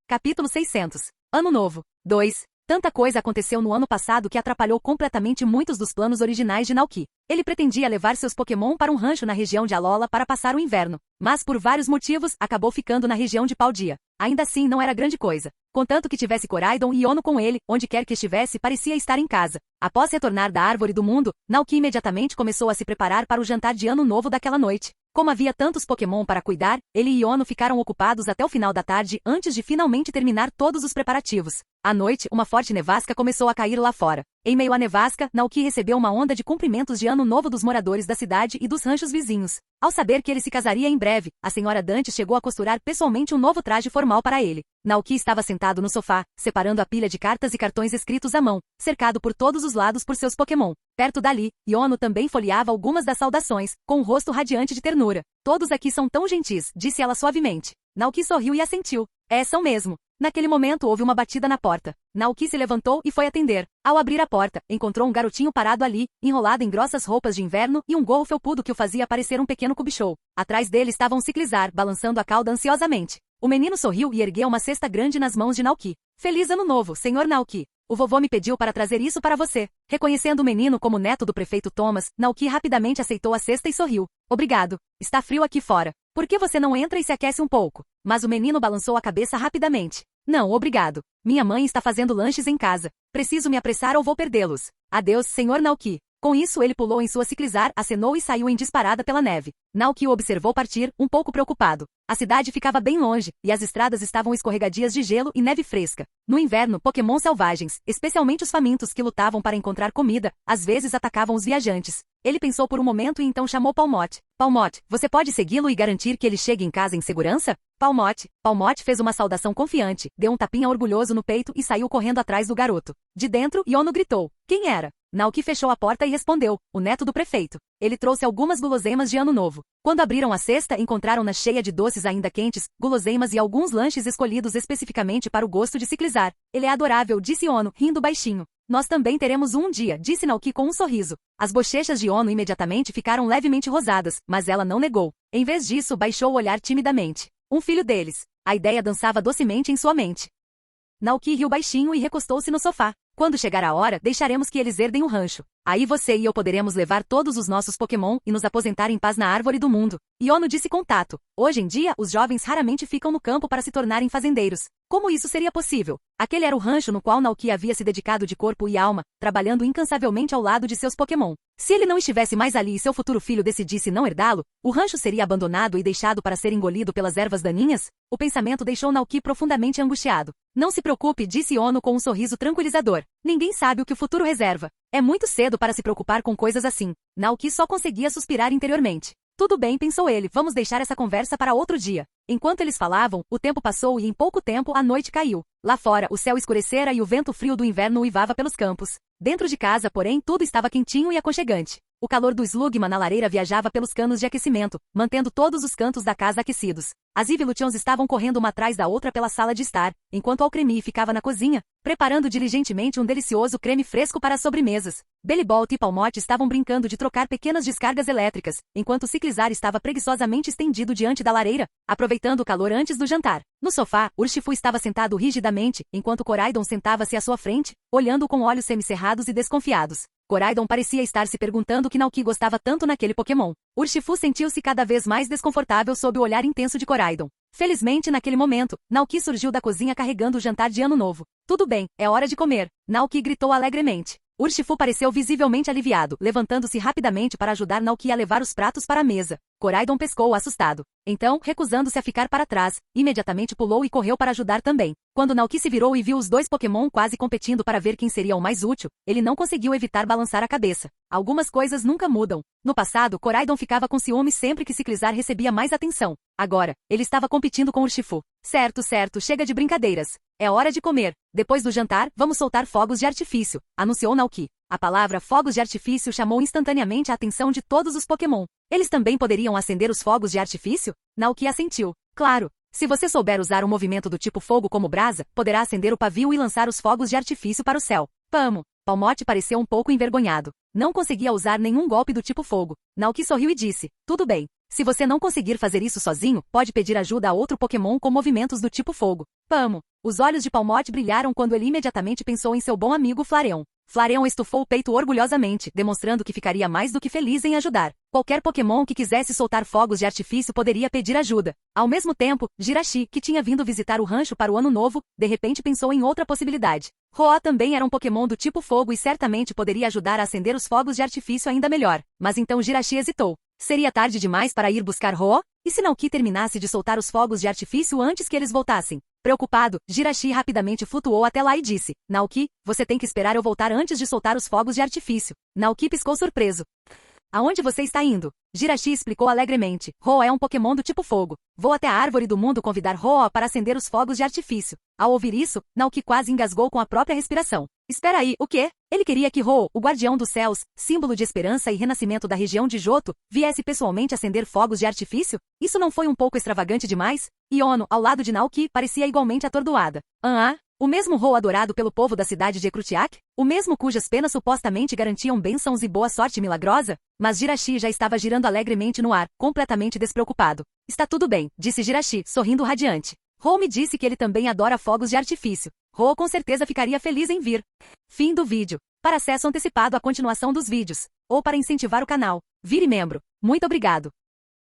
Capítulo 600. Ano Novo. 2. Tanta coisa aconteceu no ano passado que atrapalhou completamente muitos dos planos originais de Naoki. Ele pretendia levar seus Pokémon para um rancho na região de Alola para passar o inverno, mas por vários motivos, acabou ficando na região de Paldea. Ainda assim, não era grande coisa. Contanto que tivesse Koraidon e Iono com ele, onde quer que estivesse, parecia estar em casa. Após retornar da Árvore do Mundo, Naoki imediatamente começou a se preparar para o jantar de Ano Novo daquela noite. Como havia tantos Pokémon para cuidar, ele e Iono ficaram ocupados até o final da tarde antes de finalmente terminar todos os preparativos. À noite, uma forte nevasca começou a cair lá fora. Em meio à nevasca, Naoki recebeu uma onda de cumprimentos de Ano Novo dos moradores da cidade e dos ranchos vizinhos. Ao saber que ele se casaria em breve, a senhora Dante chegou a costurar pessoalmente um novo traje formal para ele. Naoki estava sentado no sofá, separando a pilha de cartas e cartões escritos à mão, cercado por todos os lados por seus Pokémon. Perto dali, Iono também folheava algumas das saudações, com o rosto radiante de ternura. Todos aqui são tão gentis, disse ela suavemente. Naoki sorriu e assentiu. São mesmo. Naquele momento houve uma batida na porta. Naoki se levantou e foi atender. Ao abrir a porta, encontrou um garotinho parado ali, enrolado em grossas roupas de inverno e um gorro felpudo que o fazia parecer um pequeno cubichou. Atrás dele estava um ciclizar, balançando a cauda ansiosamente. O menino sorriu e ergueu uma cesta grande nas mãos de Naoki. Feliz Ano Novo, Senhor Naoki. O vovô me pediu para trazer isso para você. Reconhecendo o menino como neto do prefeito Thomas, Naoki rapidamente aceitou a cesta e sorriu. Obrigado. Está frio aqui fora. Por que você não entra e se aquece um pouco? Mas o menino balançou a cabeça rapidamente. Não, obrigado. Minha mãe está fazendo lanches em casa. Preciso me apressar ou vou perdê-los. Adeus, Senhor Naoki. Com isso, ele pulou em sua ciclizar, acenou e saiu em disparada pela neve. Naoki o observou partir, um pouco preocupado. A cidade ficava bem longe, e as estradas estavam escorregadias de gelo e neve fresca. No inverno, Pokémon selvagens, especialmente os famintos que lutavam para encontrar comida, às vezes atacavam os viajantes. Ele pensou por um momento e então chamou Palmote. Palmote, você pode segui-lo e garantir que ele chegue em casa em segurança? Palmote fez uma saudação confiante, deu um tapinha orgulhoso no peito e saiu correndo atrás do garoto. De dentro, Iono gritou. Quem era? Naoki fechou a porta e respondeu, o neto do prefeito. Ele trouxe algumas guloseimas de Ano Novo. Quando abriram a cesta, encontraram-na cheia de doces ainda quentes, guloseimas e alguns lanches escolhidos especificamente para o gosto de ciclizar. Ele é adorável, disse Iono, rindo baixinho. Nós também teremos um dia, disse Naoki com um sorriso. As bochechas de Iono imediatamente ficaram levemente rosadas, mas ela não negou. Em vez disso, baixou o olhar timidamente. Um filho deles. A ideia dançava docemente em sua mente. Naoki riu baixinho e recostou-se no sofá. Quando chegar a hora, deixaremos que eles herdem o rancho. Aí você e eu poderemos levar todos os nossos Pokémon e nos aposentar em paz na Árvore do Mundo. Iono disse com tato. Hoje em dia, os jovens raramente ficam no campo para se tornarem fazendeiros. Como isso seria possível? Aquele era o rancho no qual Naoki havia se dedicado de corpo e alma, trabalhando incansavelmente ao lado de seus Pokémon. Se ele não estivesse mais ali e seu futuro filho decidisse não herdá-lo, o rancho seria abandonado e deixado para ser engolido pelas ervas daninhas? O pensamento deixou Naoki profundamente angustiado. Não se preocupe, disse Iono com um sorriso tranquilizador. Ninguém sabe o que o futuro reserva. É muito cedo para se preocupar com coisas assim. Naoki só conseguia suspirar interiormente. Tudo bem, pensou ele, vamos deixar essa conversa para outro dia. Enquanto eles falavam, o tempo passou e em pouco tempo a noite caiu. Lá fora, o céu escurecera e o vento frio do inverno uivava pelos campos. Dentro de casa, porém, tudo estava quentinho e aconchegante. O calor do slugma na lareira viajava pelos canos de aquecimento, mantendo todos os cantos da casa aquecidos. As Evolutions estavam correndo uma atrás da outra pela sala de estar, enquanto Alcremie ficava na cozinha, preparando diligentemente um delicioso creme fresco para as sobremesas. Bellibolt e Palmotte estavam brincando de trocar pequenas descargas elétricas, enquanto Ciclizar estava preguiçosamente estendido diante da lareira, aproveitando o calor antes do jantar. No sofá, Urshifu estava sentado rigidamente, enquanto Coraidon sentava-se à sua frente, olhando com olhos semicerrados e desconfiados. Coraidon parecia estar se perguntando o que Naoki gostava tanto naquele Pokémon. Urshifu sentiu-se cada vez mais desconfortável sob o olhar intenso de Coraidon. Felizmente, naquele momento, Naoki surgiu da cozinha carregando o jantar de ano novo. Tudo bem, é hora de comer, Naoki gritou alegremente. Urshifu pareceu visivelmente aliviado, levantando-se rapidamente para ajudar Naoki a levar os pratos para a mesa. Coraidon pescou assustado. Então, recusando-se a ficar para trás, imediatamente pulou e correu para ajudar também. Quando Naoki se virou e viu os dois Pokémon quase competindo para ver quem seria o mais útil, ele não conseguiu evitar balançar a cabeça. Algumas coisas nunca mudam. No passado, Coraidon ficava com ciúmes sempre que Ciclizar recebia mais atenção. Agora, ele estava competindo com Urshifu. Certo, chega de brincadeiras. É hora de comer. Depois do jantar, vamos soltar fogos de artifício, anunciou Naoki. A palavra fogos de artifício chamou instantaneamente a atenção de todos os Pokémon. Eles também poderiam acender os fogos de artifício? Naoki assentiu. Claro. Se você souber usar um movimento do tipo fogo como brasa, poderá acender o pavio e lançar os fogos de artifício para o céu. Vamos! Palmotte pareceu um pouco envergonhado. Não conseguia usar nenhum golpe do tipo fogo. Naoki sorriu e disse, tudo bem. Se você não conseguir fazer isso sozinho, pode pedir ajuda a outro Pokémon com movimentos do tipo fogo. Vamos! Os olhos de Palmotte brilharam quando ele imediatamente pensou em seu bom amigo Flareon. Flareon estufou o peito orgulhosamente, demonstrando que ficaria mais do que feliz em ajudar. Qualquer Pokémon que quisesse soltar fogos de artifício poderia pedir ajuda. Ao mesmo tempo, Jirachi, que tinha vindo visitar o rancho para o ano novo, de repente pensou em outra possibilidade. Ho-Oh também era um Pokémon do tipo fogo e certamente poderia ajudar a acender os fogos de artifício ainda melhor. Mas então Jirachi hesitou. Seria tarde demais para ir buscar Ho-Oh? E se Naoki terminasse de soltar os fogos de artifício antes que eles voltassem? Preocupado, Jirachi rapidamente flutuou até lá e disse, Naoki, você tem que esperar eu voltar antes de soltar os fogos de artifício. Naoki piscou surpreso. Aonde você está indo? Jirachi explicou alegremente. Ho-Oh é um Pokémon do tipo fogo. Vou até a árvore do mundo convidar Ho-Oh para acender os fogos de artifício. Ao ouvir isso, Naoki quase engasgou com a própria respiração. Espera aí, o quê? Ele queria que Ho-Oh, o guardião dos céus, símbolo de esperança e renascimento da região de Johto, viesse pessoalmente acender fogos de artifício? Isso não foi um pouco extravagante demais? Iono, ao lado de Naoki, parecia igualmente atordoada. O mesmo Ho adorado pelo povo da cidade de Ecrutiak? O mesmo cujas penas supostamente garantiam bênçãos e boa sorte milagrosa? Mas Jirachi já estava girando alegremente no ar, completamente despreocupado. Está tudo bem, disse Jirachi, sorrindo radiante. Ho me disse que ele também adora fogos de artifício. Ho com certeza ficaria feliz em vir. Fim do vídeo. Para acesso antecipado à continuação dos vídeos, ou para incentivar o canal, vire membro. Muito obrigado.